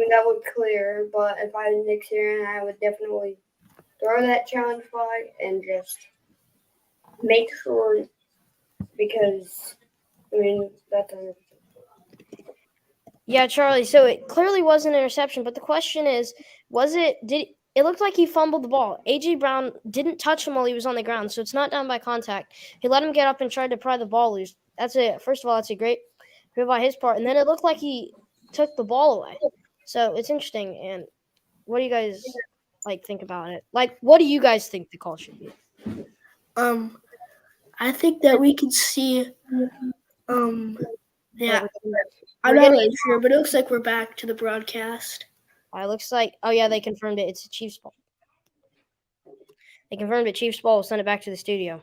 that was clear. But if I was Nick Sirianni, I would definitely throw that challenge flag and just make sure, because, that's a. Yeah, Charlie. So it clearly was an interception, but the question is, it looked like he fumbled the ball. A.J. Brown didn't touch him while he was on the ground, so it's not down by contact. He let him get up and tried to pry the ball loose. First of all, that's a great move on his part. And then it looked like he took the ball away. So it's interesting. And what do you guys think about it? What do you guys think the call should be? I think that we can see, yeah, I'm We're not getting- really sure, but it looks like we're back to the broadcast. It looks like, they confirmed it. It's a Chiefs ball. They confirmed it. Chiefs ball. We'll send it back to the studio.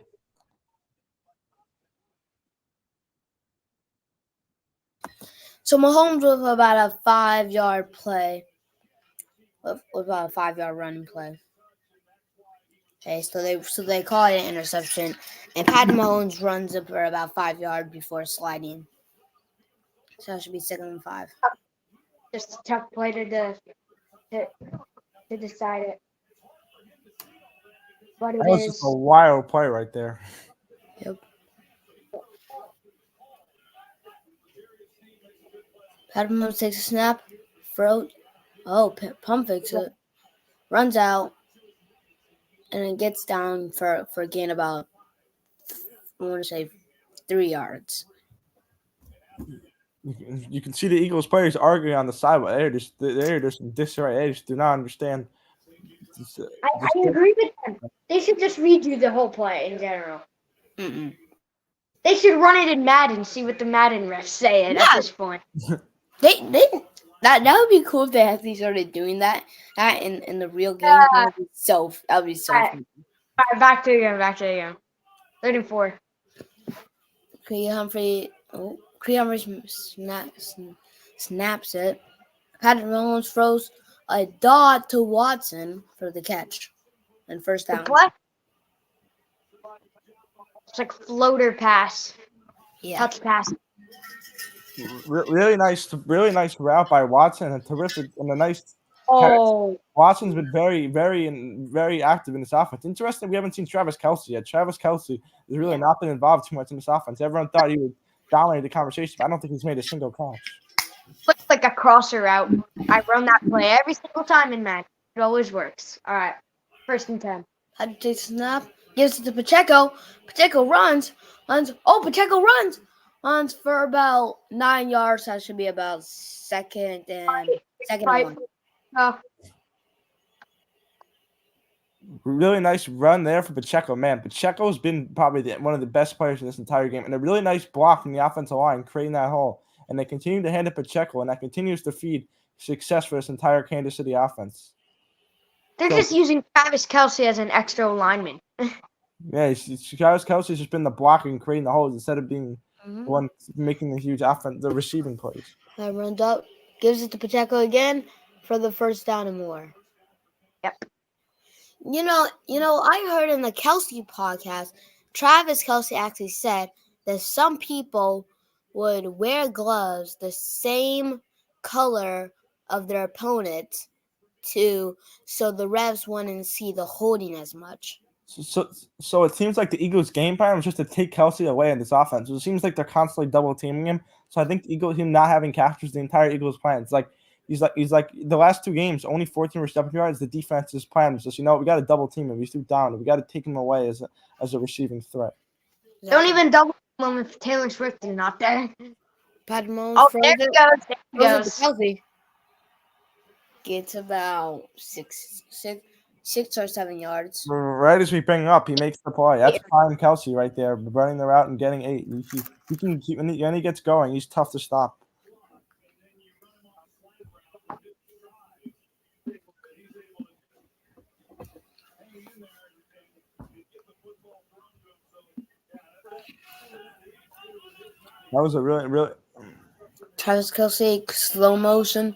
So Mahomes with about a 5-yard play, with about a 5-yard running play. Okay, so they call it an interception, and Patty Mahomes runs up for about 5 yards before sliding. So it should be 2nd and 5. Just a tough play to decide it. But it That was is. just a wild play right there. Yep. Patty Mahomes takes a snap, pump fakes it, runs out, and it gets down for a gain about, I want to say, 3 yards. You can see the Eagles players arguing on the side, but they're just in disarray. They just do not understand. I agree with them. They should just redo the whole play in general. Mm-mm. They should run it in Madden, see what the Madden refs say at this point. That would be cool if they actually started doing that in the real game. That would be so fun. All right, back to the game. 3rd and 4. Creed Humphrey snaps it. Patrick Mahomes throws a dot to Watson for the catch and first down. What? It's like floater pass, touch pass. Really nice route by Watson, and terrific, and a nice. Oh, Watson's been very, very active in this offense. Interesting, we haven't seen Travis Kelce yet. Travis Kelce has really not been involved too much in this offense. Everyone thought he would dominate the conversation, but I don't think he's made a single catch. looks like a crosser route. I run that play every single time in Madden. It always works. All right, 1st and 10. Had to take a snap, gives it to Pacheco. Pacheco runs. Pacheco runs for about 9 yards. That should be about second and 1. Oh, Really nice run there for Pacheco. Man, Pacheco's been probably one of the best players in this entire game, and a really nice block from the offensive line, creating that hole. And they continue to hand it Pacheco, and that continues to feed success for this entire Kansas City offense. they're just using Travis Kelce as an extra lineman. Yeah, Travis Kelce's just been the blocking and creating the holes instead of being the one making the huge the receiving plays. That runs up, gives it to Pacheco again for the first down and more. Yep. You know, I heard in the Kelce podcast, Travis Kelce actually said that some people would wear gloves the same color of their opponent so the refs wouldn't see the holding as much. So it seems like the Eagles' game plan was just to take Kelce away in this offense. So it seems like they're constantly double teaming him. So I think him not having captures the entire Eagles' plan. It's like he's like the last 2 games, only 14 reception yards. The defense is playing. Just we got to double team him. He's too down. We got to take him away as a receiving threat. Don't even double him if Taylor Swift is not there. Patrick Mahomes Oh, throws there it. he goes. There he Throws it to goes. Kelsey. Gets about six or 7 yards. Right as we bring him up, he makes the play. That's prime Kelsey right there, running the route and getting 8. He can keep when he gets going. He's tough to stop. That was a really Travis Kelsey, slow motion.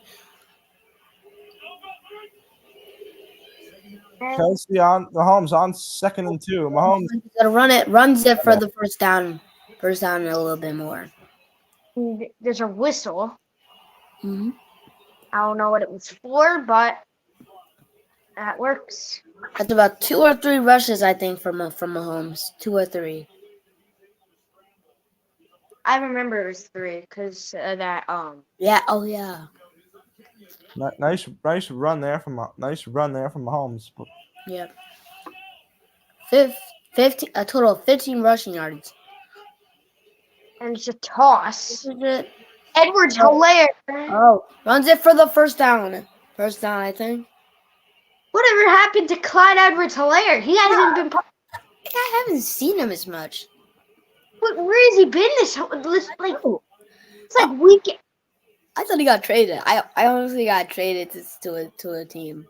Kelsey on Mahomes on 2nd and 2. Mahomes Gotta run it. Runs it for the first down. First down and a little bit more. There's a whistle. Mm-hmm. I don't know what it was for, but that works. That's about 2 or 3 rushes, I think, from Mahomes. 2 or 3. I remember it was 3 because that Yeah. Oh yeah. nice run there from Mahomes. Yep. 15, a total of 15 rushing yards. and it's a toss. This is it. Edwards-Helaire. Oh, runs it for the first down. First down, I think. Whatever happened to Clyde Edwards-Helaire? He hasn't been. I haven't seen him as much. Where has he been this like? It's like week. I thought he got traded. I honestly got traded to a team.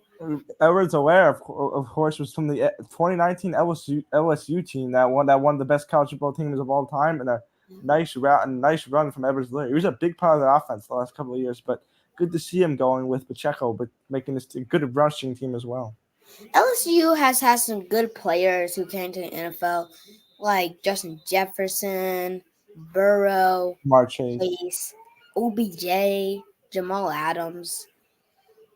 Edwards-Helaire, of course, was from the 2019 LSU team that won the best college football teams of all time, and a nice route and nice run from Edwards-Helaire. He was a big part of the offense the last couple of years, but good to see him going with Pacheco, but making this a good rushing team as well. LSU has had some good players who came to the NFL, like Justin Jefferson, Burrow, Jamar Chase, OBJ, Jamal Adams,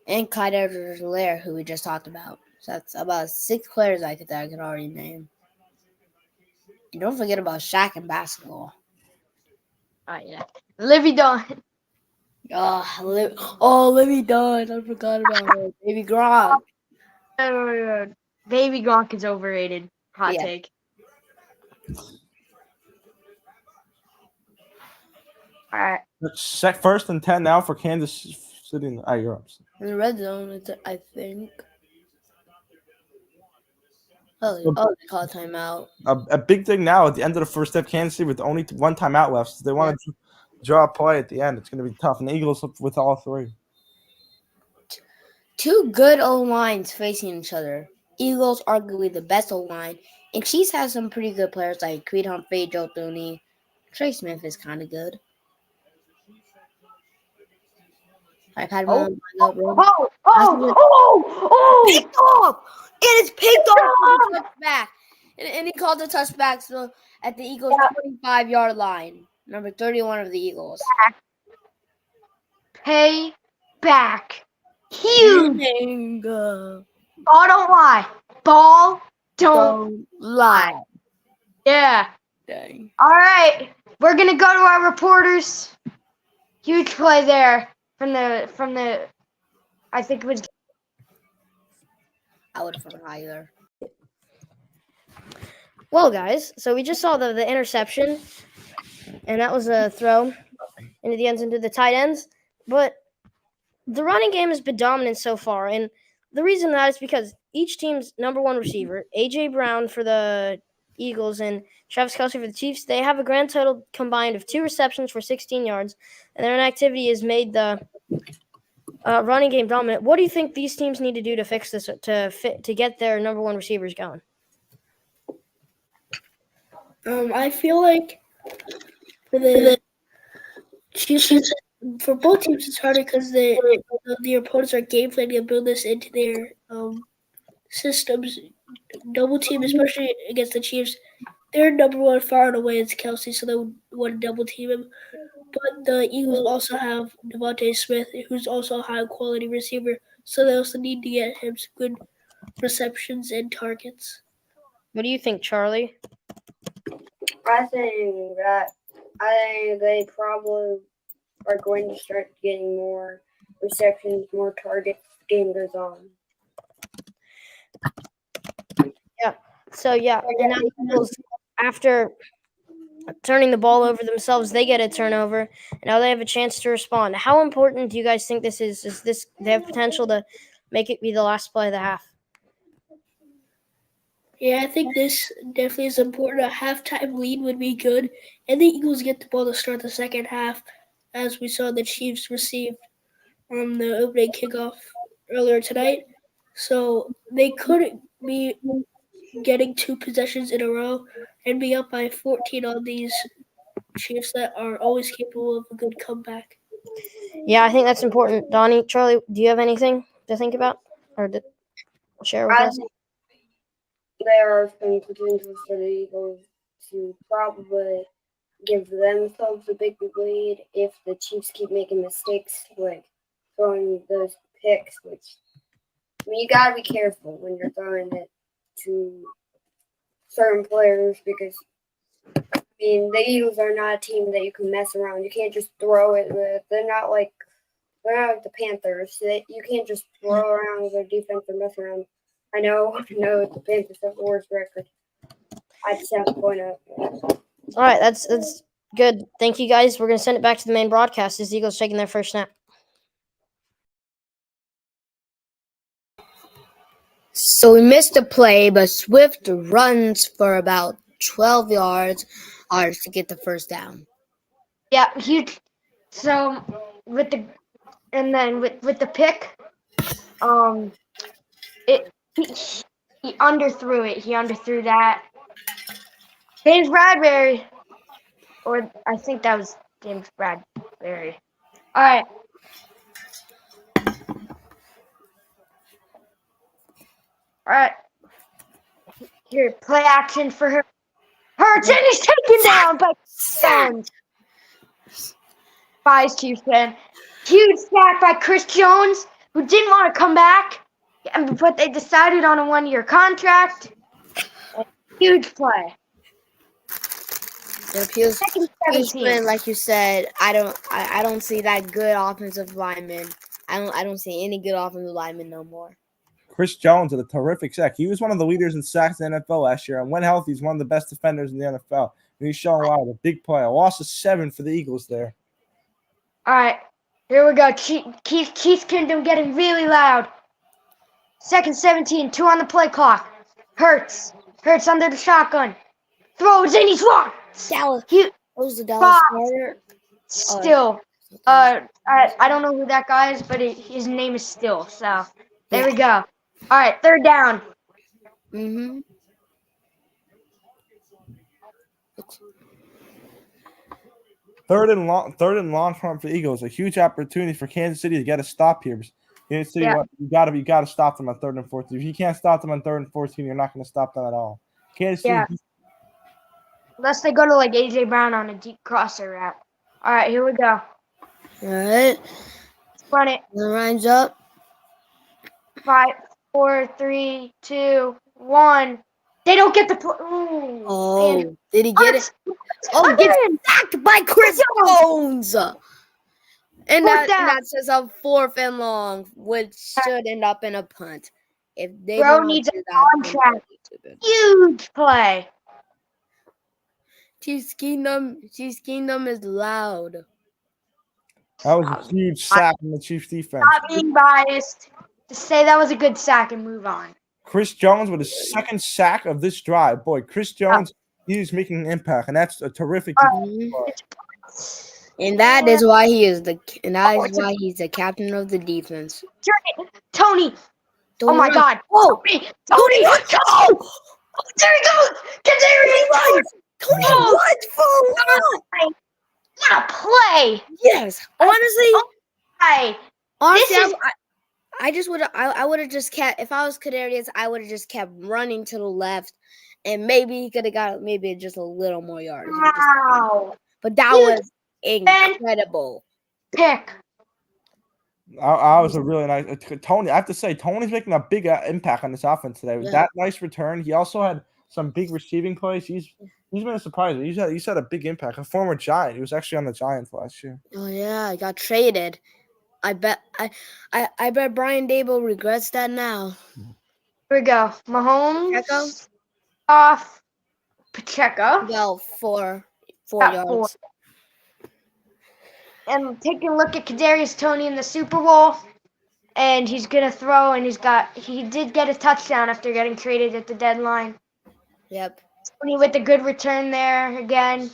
and Clyde Edwards-Helaire, who we just talked about. So that's about 6 players I could already name. And don't forget about Shaq in basketball. Oh yeah, Livy Dunn. Livy Dunn. I forgot about her. Baby Gronk. Baby Gronk is overrated. Hot Yeah. take. All right. Set 1st and 10 now for Kansas City. You're up. In the red zone, I think. They call a timeout. A big thing now at the end of the first step, Kansas City with only 1 timeout left. So they want to draw a play at the end. It's going to be tough. And the Eagles with all 3. 2 good O-lines facing each other. Eagles arguably the best O-line. And Chiefs have some pretty good players like Creed Humphrey, Joe Thuney. Trey Smith is kind of good. I've had one. Picked off! It is picked off! Touchback. And he called the touchback so at the Eagles' 25-yard line. Number 31 of the Eagles. Pay back. Huge. Ball don't lie. Ball don't lie. Yeah. Dang. All right. We're gonna go to our reporters. Huge play there from the. I think it was. I would have forgotten either. Well, guys, so we just saw the interception, and that was a throw into the end zone to the tight ends. But the running game has been dominant so far, and the reason that is because each team's number one receiver, A.J. Brown for the Eagles and Travis Kelce for the Chiefs, they have a grand total combined of 2 receptions for 16 yards, and their inactivity has made the running game dominant. What do you think these teams need to do to fix this, to get their number one receivers going? I feel like for the Chiefs, for both teams, it's harder because the opponents are game planning to build this into their systems. Double team, especially against the Chiefs, their number one far and away is Kelce, so they would want to double team him. But the Eagles also have Devontae Smith, who's also a high quality receiver, so they also need to get him some good receptions and targets. What do you think, Charlie? I think they probably are going to start getting more receptions, more targets. The game goes on. So yeah, and now the Eagles, after turning the ball over themselves, they get a turnover. And now they have a chance to respond. How important do you guys think this is? Is this they have potential to make it be the last play of the half? Yeah, I think this definitely is important. A halftime lead would be good, and the Eagles get the ball to start the second half, as we saw the Chiefs receive on the opening kickoff earlier tonight. So they could be getting 2 possessions in a row and be up by 14 on these Chiefs that are always capable of a good comeback. Yeah, I think that's important. Donnie, Charlie, do you have anything to think about or to share with I us? think there are some potentials for the Eagles to probably give themselves a big lead if the Chiefs keep making mistakes like throwing those picks, which I mean, you gotta be careful when you're throwing it to certain players because I mean the Eagles are not a team that you can mess around. You can't just throw it with. They're not like the Panthers. You can't just throw around with their defense and mess around. I know the Panthers have the worst record. I just have to point out. All right, that's good. Thank you guys. We're gonna send it back to the main broadcast as the Eagles taking their first snap. So we missed a play, but Swift runs for about 12 yards to get the first down. Yeah, huge. So with the with the pick, he underthrew it. He underthrew that. James Bradbury, or I think that was James Bradbury. All right. All right. Here, play action for her. Hurts and he's taken down by Jones. By his Chiefs fan. Huge sack by Chris Jones, who didn't want to come back, but they decided on a 1-year contract. Huge play. Yep, he's Second 17. been, like you said, I don't see that good offensive lineman. I don't see any good offensive lineman no more. Chris Jones had a terrific sack. He was one of the leaders in sacks in the NFL last year, and when healthy, he's one of the best defenders in the NFL. And he's showing a lot of a big play. A loss of 7 for the Eagles there. All right, here we go. Chiefs Kingdom getting really loud. Second 17, 2 on the play clock. Hurts under the shotgun. Throws and he's wrong. Dallas. He Who's the Dallas starter? Still. I don't know who that guy is, but his name is Still. So there we go. All right, third down. Mm-hmm. Third and long for the Eagles. A huge opportunity for Kansas City to get a stop here. Kansas City, you gotta stop them on 3rd and 14. If you can't stop them on 3rd and 14, you're not going to stop them at all. Kansas City. Yeah. Unless they go to like AJ Brown on a deep crosser route. All right, here we go. All right. Let's run it. The line's up. 5, 4, 3, 2, 1. They don't get the. Oh, man. did he get it? Oh, Again. gets sacked by Chris Jones. And that says a 4th and long, which should end up in a punt. If they Bro don't needs do a that, contract. Huge play. Chiefs Kingdom is loud. That was a huge sack from the Chiefs defense. Not being biased. Just say that was a good sack and move on. Chris Jones with his 2nd sack of this drive. Boy, Chris Jones, he's making an impact, and that's a terrific. And that is why he's the captain of the defense. Tony. Don't Oh my run. God. Oh, Tony. Go. Oh, there he goes. Get there. Tony, Oh. what? What a play. Yes. Honestly, Hey. I would have just kept, if I was Kadarius, I would have just kept running to the left, and maybe he could have got maybe just a little more yards. Wow. But that was incredible. Pick. I was a really nice Tony. I have to say, Tony's making a big impact on this offense today. Yeah. That nice return. He also had some big receiving plays. He's been a surprise. He's had a big impact. A former Giant. He was actually on the Giants last year. Oh yeah, I got traded. I bet Brian Dable regrets that now. Here we go. Mahomes Pacheco? off Pacheco. Well, four Got 4. yards. And taking a look at Kadarius Toney in the Super Bowl, and he's gonna throw, and he did get a touchdown after getting traded at the deadline. Yep. Toney with a good return there again.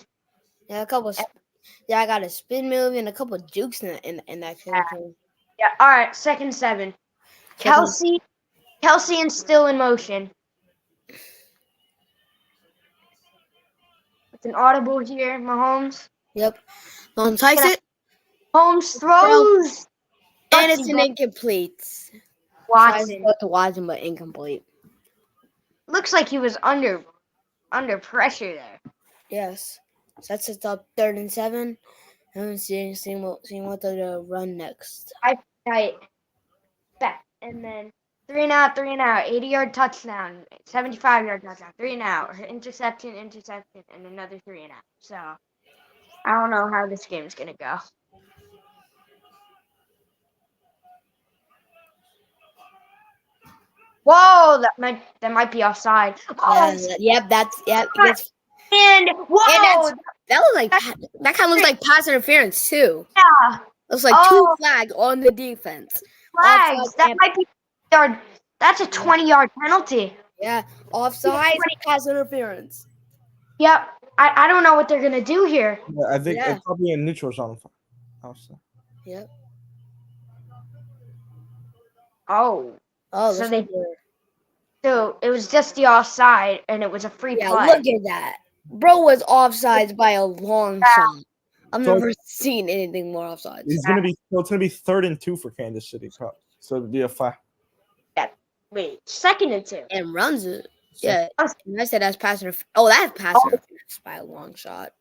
Yeah, I got a spin move and a couple of jukes in that campaign. Yeah. All right. 2nd 7. Kelsey and still in motion. It's an audible here. Mahomes. Yep. Mahomes takes it, Mahomes throws. and it's an incomplete. Watson. To Watson, but incomplete. Looks like he was under pressure there. Yes. Sets us up 3rd and 7. And seeing what they'll run next. Right. Back. And then 3 and out, 80-yard touchdown, 75-yard touchdown, 3 and out, interception, and another 3 and out. So I don't know how this game's gonna go. Whoa, that might be offside. Oh, and whoa, That looks like that kind of looks like pass interference too. yeah, Looks like 2 flags on the defense. flags. Offside That and- might be yard. That's a 20-yard penalty. Yeah, offside, pass interference. Yep. I don't know what they're gonna do here. Yeah, I think Yeah. it's probably in neutral zone. Also. Yep. Oh, Oh, So that's they- weird. so it was just the offside, and it was a free Yeah, play. look at that. Bro was offsides by a long shot. I've So- never seen anything more offsides. It's gonna be 3rd and 2 for Kansas City. So it'd be a 5. Wait, 2nd and 2. And runs it. Yeah. Oh. And I said that's pass interference. Oh, that's pass interference by a long shot.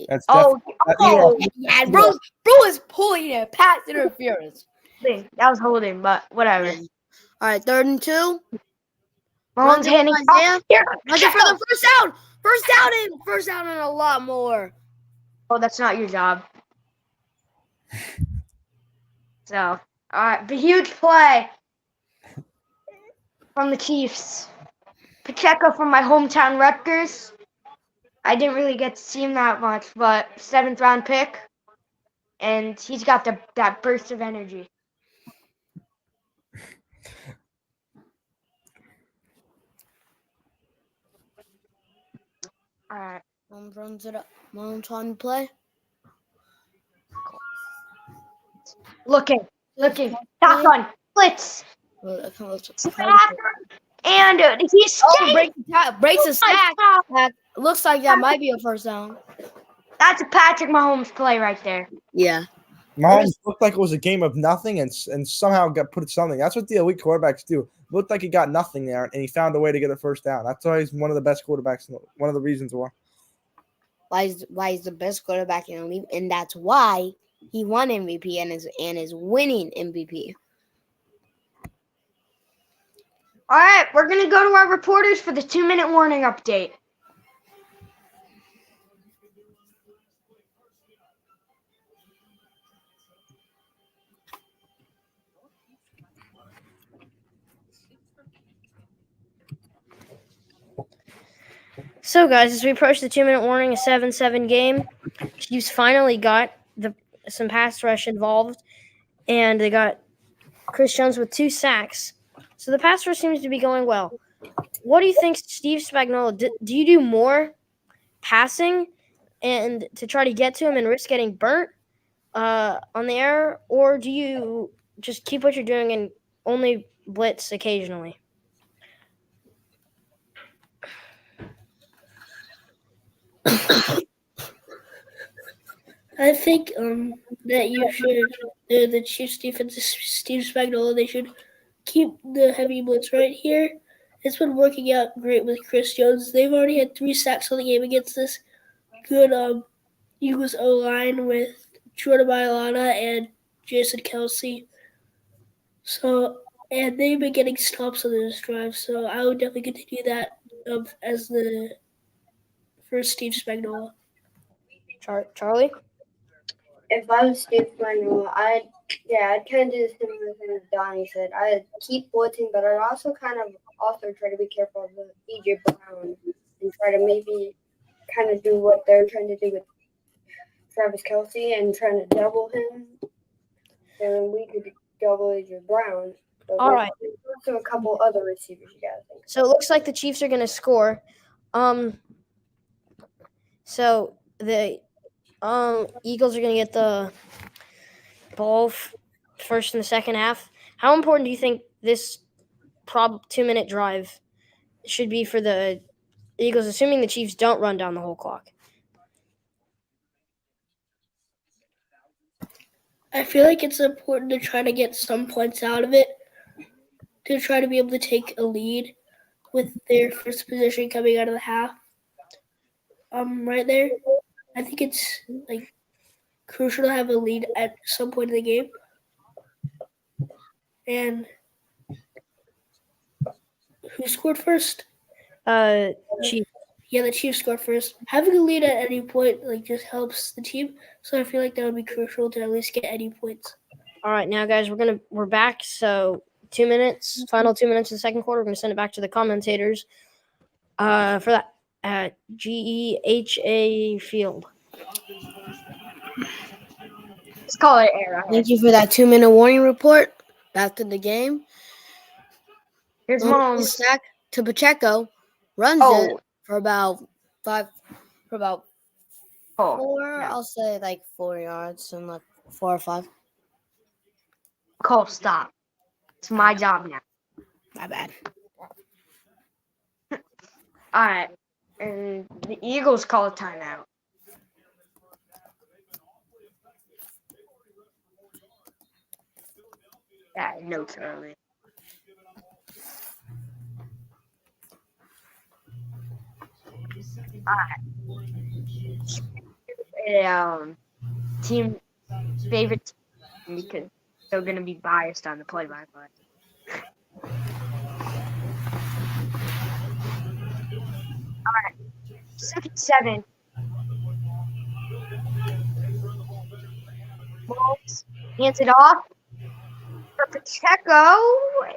That's Oh, definitely. Yeah, bro is pulling it. Pass interference. that was holding, but whatever. All right, 3rd and 2. Mahomes handing Isaiah. off. Here, Looking for the first down. First down and a lot more. Oh, that's not your job. So, all right, the huge play from the Chiefs. Pacheco from my hometown Rutgers. I didn't really get to see him that much, but 7th round pick, and he's got that burst of energy. All right. Mahomes runs it up. Mahomes on the play. Looking. Shotgun. Blitz. Well, that kind of looks- Stafford. And he's Oh, breaks a stack. Looks like that might be a first down. That's a Patrick Mahomes play right there. Yeah. Mahomes looked like it was a game of nothing and somehow got put something. That's what the elite quarterbacks do. Looked like he got nothing there and he found a way to get a first down. That's why he's one of the best quarterbacks. One of the reasons why. Why he's the best quarterback in the league, and that's why he won MVP and is winning MVP. All right, we're going to go to our reporters for the 2-minute warning update. So, guys, as we approach the 2-minute warning, a 7-7 game, Chiefs finally got some pass rush involved, and they got Chris Jones with 2 sacks. So the pass rush seems to be going well. What do you think, Steve Spagnuolo? Do you do more passing and to try to get to him and risk getting burnt on the air, or do you just keep what you're doing and only blitz occasionally? I think that you should, the Chiefs defense, Steve Spagnuolo, they should keep the heavy blitz right here. It's been working out great with Chris Jones. They've already had 3 sacks on the game against this good Eagles O-line with Jordan Mailata and Jason Kelsey. So, and they've been getting stops on this drive, so I would definitely continue that as the first Steve Spagnuolo. Charlie? If I was Steve Spagnuolo, I'd kind of do the similar thing that Donnie said. I'd keep blitzing, but I'd also try to be careful of the EJ Brown and try to maybe kind of do what they're trying to do with Travis Kelce and trying to double him. And we could double AJ Brown. But All right. there's also a couple other receivers you gotta think. So it looks like the Chiefs are going to score. So the Eagles are going to get the ball first in the second half. How important do you think this 2-minute drive should be for the Eagles, assuming the Chiefs don't run down the whole clock? I feel like it's important to try to get some points out of it, to try to be able to take a lead with their first position coming out of the half. Right there, I think it's like crucial to have a lead at some point in the game. And who scored first? Chiefs. Yeah, the Chiefs scored first. Having a lead at any point just helps the team. So I feel like that would be crucial to at least get any points. All right, now guys, we're back. So 2 minutes, final 2 minutes of the second quarter. We're gonna send it back to the commentators for that at GEHA Field. Let's call it error. Thank you for that 2-minute warning report. Back to the game. Here's Long Mahomes. stack to Pacheco. Runs it Oh, for about oh, four. no. I'll say like 4 yards and like 4 or 5. Cole, stop. It's my job now. My bad. All right. And the Eagles call a timeout. Yeah, notes early. Team favorite team because they're gonna be biased on the play-by-play. All right, 2nd 7. Mahomes hands it off for Pacheco,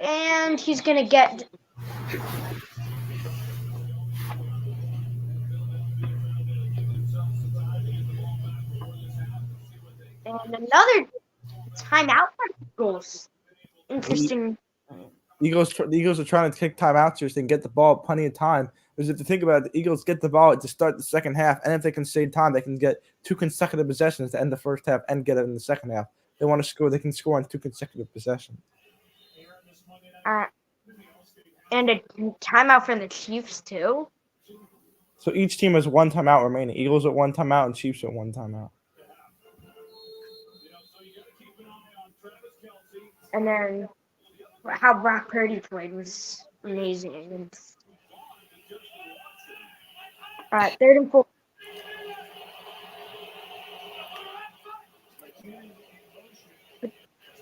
and he's gonna get. And another timeout for the Eagles. Interesting. The Eagles are trying to take timeouts here so they can get the ball plenty of time. Because if you think about it, the Eagles get the ball to start the second half, and if they can save time, they can get 2 consecutive possessions to end the first half and get it in the second half. They want to score; they can score on 2 consecutive possessions. And a timeout for the Chiefs too. So each team has 1 timeout remaining. Eagles at 1 timeout and Chiefs at 1 timeout. And then how Brock Purdy played was amazing. And, all right, 3rd and 4.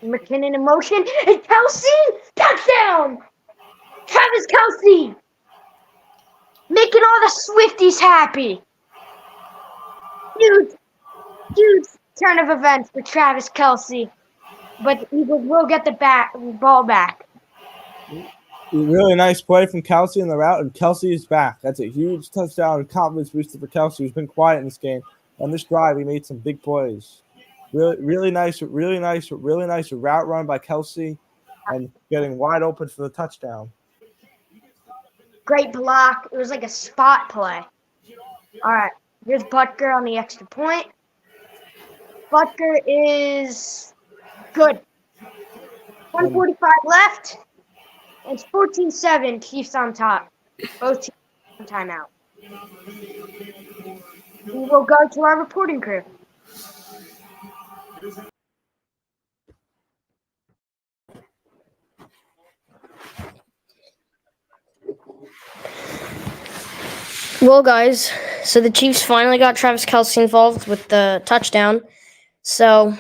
McKinnon in motion, and Kelsey, touchdown! Travis Kelce, making all the Swifties happy. Huge turn of events for Travis Kelce, but the Eagles will get the ball back. Really nice play from Kelce in the route, and Kelce is back. That's a huge touchdown and confidence booster for Kelce, who's been quiet in this game. On this drive, he made some big plays. Really nice route run by Kelce, and getting wide open for the touchdown. Great block. It was like a spot play. All right, here's Butker on the extra point. Butker is good. 1:45 left. It's 14-7. Chiefs on top. Both teams on timeout. We will go to our reporting crew. Well, guys, so the Chiefs finally got Travis Kelce involved with the touchdown. So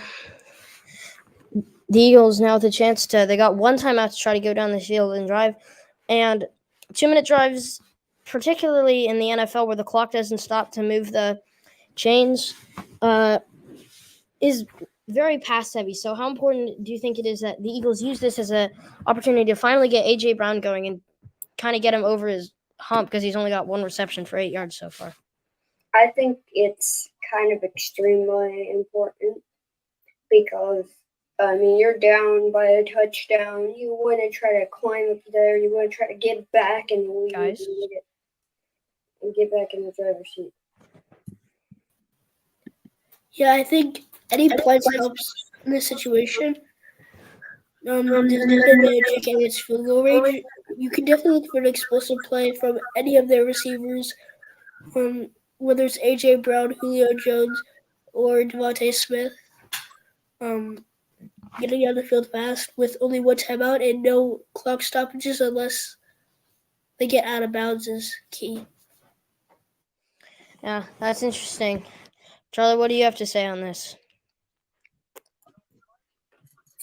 the Eagles now have the chance they got 1 timeout to try to go down the field and drive. And 2-minute drives, particularly in the NFL where the clock doesn't stop to move the chains, is very pass heavy. So how important do you think it is that the Eagles use this as an opportunity to finally get AJ Brown going and kind of get him over his hump because he's only got 1 reception for 8 yards so far? I think it's kind of extremely important because, I mean, you're down by a touchdown. You want to try to climb up there. You want to try to get back and lead Guys? and get back in the driver's seat. Yeah, I think any points helps in this situation. There's definitely a check against field goal range. You can definitely look for an explosive play from any of their receivers, from whether it's AJ Brown, Julio Jones, or Devontae Smith. Getting on the field fast with only 1 timeout and no clock stoppages unless they get out of bounds is key. Yeah, that's interesting. Charlie, what do you have to say on this?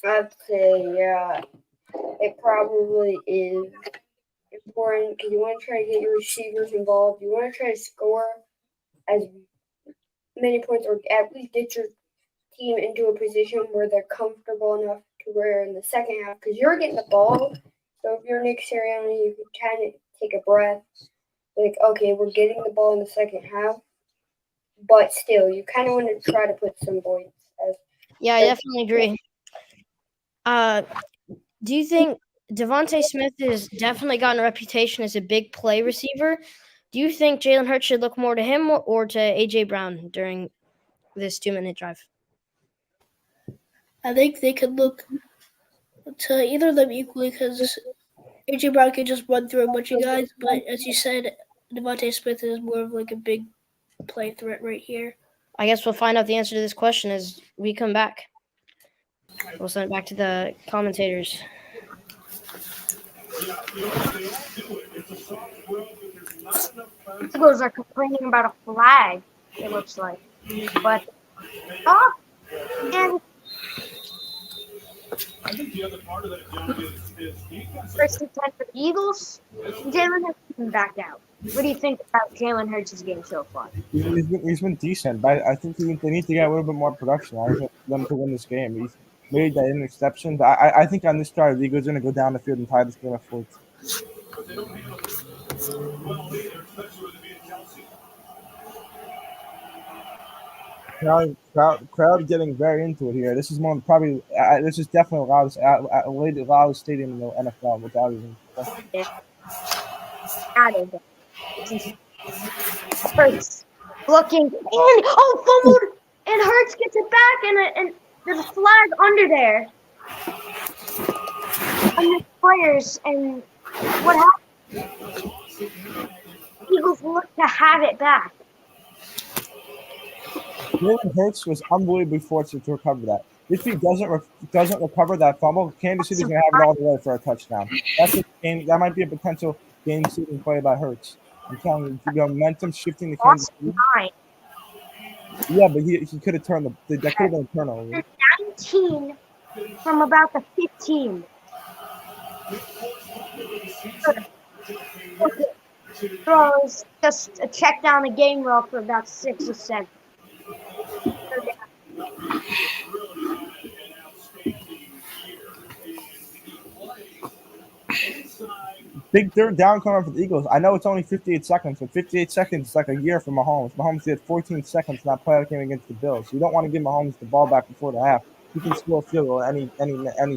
I'd say, yeah, it probably is important because you want to try to get your receivers involved. You want to try to score as many points or at least get your team into a position where they're comfortable enough to where in the second half, because you're getting the ball. So if you're Nick Sirianni, you can kind of take a breath. Like, okay, we're getting the ball in the second half. But still, you kind of want to try to put some points. Yeah, I definitely agree. Do you think Devontae Smith has definitely gotten a reputation as a big play receiver? Do you think Jalen Hurts should look more to him or to AJ Brown during this 2-minute drive? I think they could look to either of them equally because AJ Brown can just run through a bunch of guys, but as you said, Devontae Smith is more of like a big play threat right here. I guess we'll find out the answer to this question as we come back. We'll send it back to the commentators. Eagles are complaining about a flag, it looks like. But, and first and 10 for the Eagles, Jalen Hurts has been backed out. What do you think about Jalen Hurts' game so far? He's been decent, but I think they need to get a little bit more production out of them to win this game. He's made that interception. But I think on this drive, the Eagles are going to go down the field and tie this game at 4. Crowd getting very into it here. This is this is definitely the loudest stadium in the NFL without even. Out of it. Hurts looking and fumbled, and Hurts gets it back, and there's a flag under there. And the players, and what happened? Eagles look to have it back. Jalen Hurts was unbelievably fortunate to recover that. If he doesn't recover that fumble, Kansas City's going to have it all the way for a touchdown. That might be a potential game-saving play by Hurts. I'm telling you, the momentum shifting to Kansas City. Yeah, but he could have turned that could have been a turnover. 19 from about the 15. Throws just a check down the game row for about 6 or 7. Big third down coming for the Eagles. I know it's only 58 seconds, but 58 seconds is like a year for Mahomes. Mahomes had 14 seconds in that play game against the Bills. You don't want to give Mahomes the ball back before the half. He can score a field goal any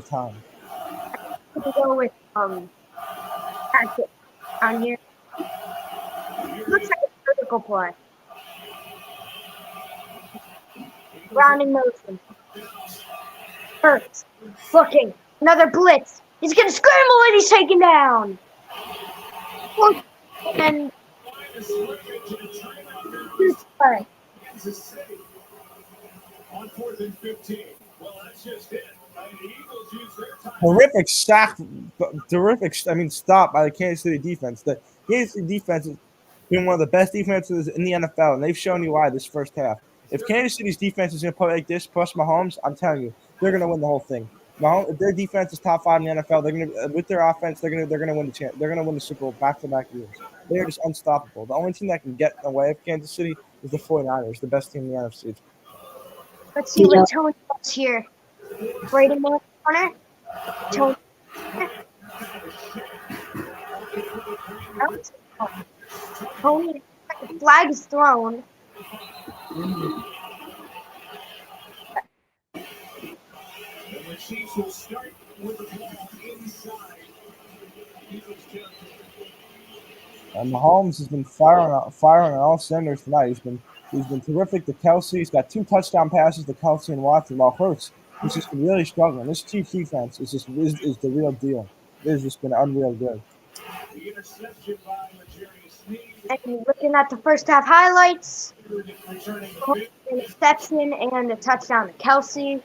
time. To go with on here. Looks like a vertical play. Rounding motion. Hurts. Looking. Another blitz. He's going to scramble and he's taken down. And play. Stop by the Kansas City defense. The Kansas City defense has been one of the best defenses in the NFL, and they've shown you why this first half. If Kansas City's defense is going to play like this, plus Mahomes, I'm telling you, they're going to win the whole thing. Mahomes, if their defense is top 5 in the NFL, they're going to, with their offense, they're going to win they're going to win the Super Bowl back-to-back years. They are just unstoppable. The only team that can get away of Kansas City is the 49ers, the best team in the NFC. Let's see what Tony does here. Braden Moore corner. Tony. Tony, the flag is thrown. And Mahomes has been firing on all cylinders tonight. He's been terrific to Kelsey. He's got 2 touchdown passes to Kelsey and Watson. While Hurts has just been really struggling. This Chiefs defense is the real deal. It has just been unreal good. And looking at the first half highlights, interception and a touchdown to Kelsey.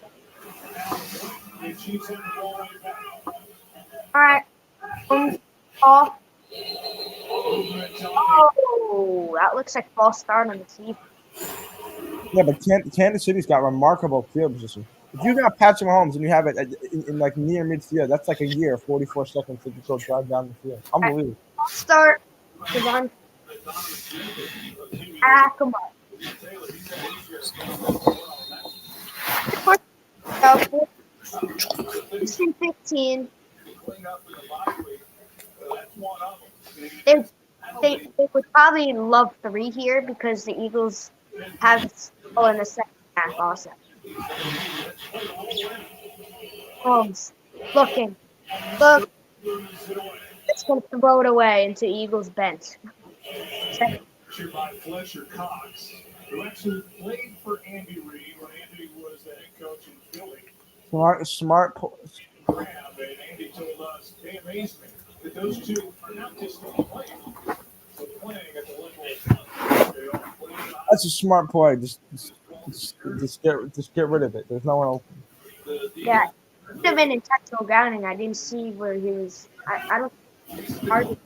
All right. Off. Oh, that looks like false start on the Chiefs. Yeah, but Kansas City's got remarkable field position. If you got Patrick Mahomes and you have it in like near midfield, that's like a year, 44 seconds to go drive down the field. Unbelievable. False start. Devon. Come on. 15. They would probably love 3 here because the Eagles have in the second half also. Holmes looking. Look. It's going to throw it away into Eagles bench. By Fletcher Cox, who actually played for Andy Reid when Andy was the head coach in Philly. Smart. And Andy told us, they amazed me that those two are not just playing, but playing at the level of That's a smart play. Just get rid of it. There's no one open. Yeah, it could have been intentional grounding. I didn't see where he was. I don't. It's hard.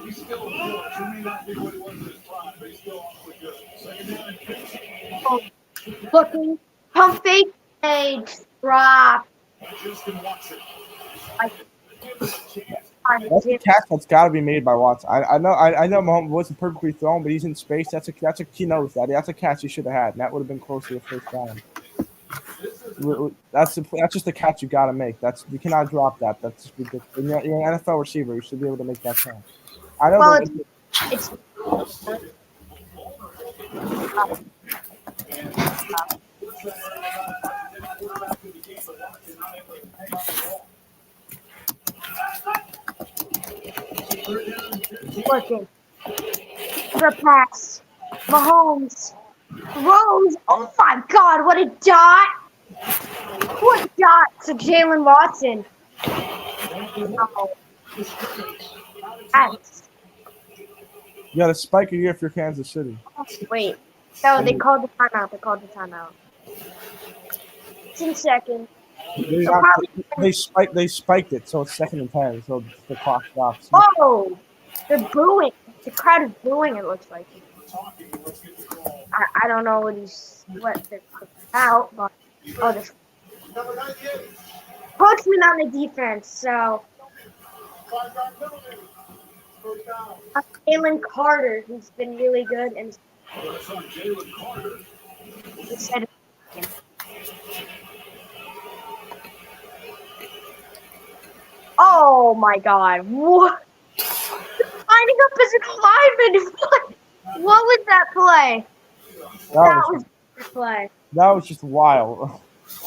He's still good. He may not be what he was in his prime, but he's still awfully good. Second down and 15. Looking, pump fake, and drop. Justin Watson. That's a catch that's got to be made by Watson. I know Mahomes wasn't perfectly thrown, but he's in space. That's a he knows that. That's a catch he should have had. And that would have been close to the first down. That's just the catch you got to make. You cannot drop that. That's just ridiculous. You're an NFL receiver. You should be able to make that catch. I know. Well, it's working. The pass. Mahomes throws. Oh my God! What a dot! What a dot to Jalen Watson. Oh. You got to spike a year if you're Kansas City. Wait. No, they called the timeout. It's in second. They spiked it, so it's 2nd and 10, so the clock stops. Oh! They're booing. The crowd is booing, it looks like. I don't know what they're about, but there's Coachman on the defense, so Jalen Carter, who's been really good, and oh my God! What? Lining up as an lineman. What was that play? That was a play. That was just wild.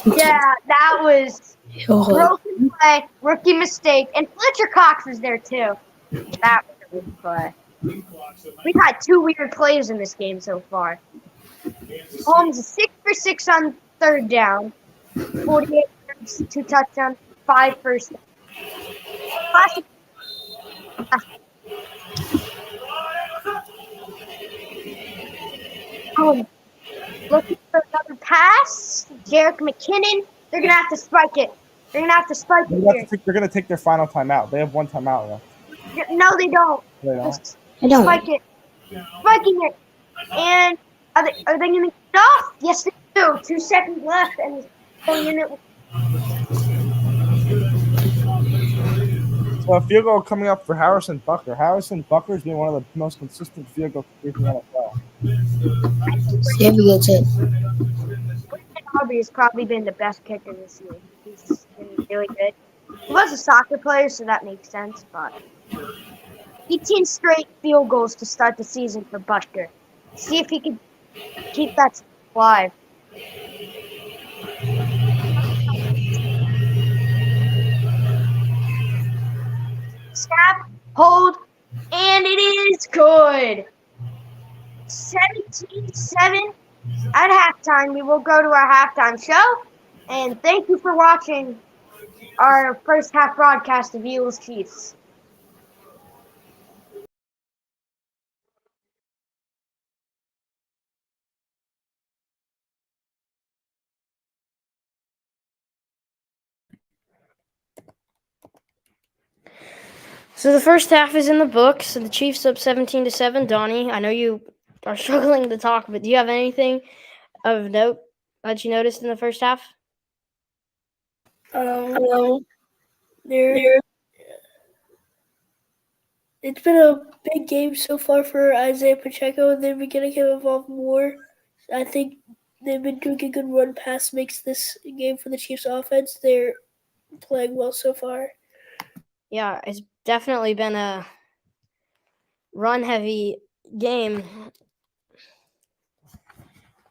Yeah, that was broken play, rookie mistake, and Fletcher Cox was there too. That was a good play. We've had 2 weird plays in this game so far. Holmes is 6 for 6 on 3rd down, 48 yards, 2 touchdowns, 5 first downs. Classic. Looking for another pass. Jerick McKinnon. They're going to have to spike it. They're going to have to spike it here. They're going to take their final timeout. They have 1 timeout left. No, they don't. They don't. Spike it. Spiking it. And are they going to get it off? Yes, they do. 2 seconds left. And So a field goal coming up for Harrison Butker. Harrison Butker has been one of the most consistent field goal kickers in the NFL. See if he gets it. Darby has probably been the best kicker this year. He's been really good. He was a soccer player, so that makes sense, but 18 straight field goals to start the season for Butker. See if he can keep that alive. Snap, hold, and it is good. 17-7 at halftime. We will go to our halftime show. And thank you for watching our first half broadcast of Eagles Chiefs. So the first half is in the books. So the Chiefs up 17-7. Donnie, I know you are struggling to talk, but do you have anything of note that you noticed in the first half? It's been a big game so far for Isaiah Pacheco, and they're beginning to involve more. I think they've been doing a good run pass makes this game for the Chiefs offense. They're playing well so far. Yeah, it's definitely been a run-heavy game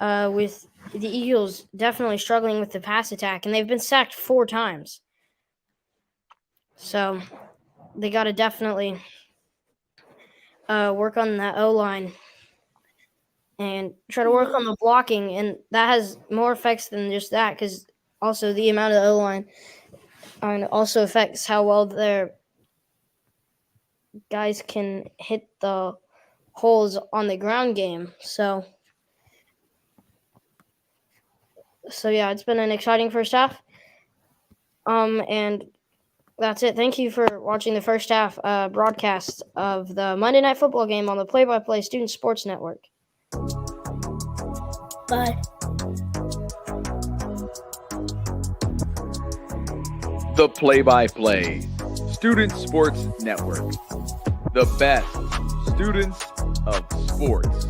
with the Eagles definitely struggling with the pass attack, and they've been sacked 4 times. So they got to definitely work on that O-line and try to work on the blocking, and that has more effects than just that, because also the amount of the O-line also affects how well their guys can hit the holes on the ground game. So yeah, it's been an exciting first half. And that's it. Thank you for watching the first half broadcast of the Monday Night Football game on the Play by Play Student Sports Network. Bye. The Play by Play Student Sports Network. The best students of sports.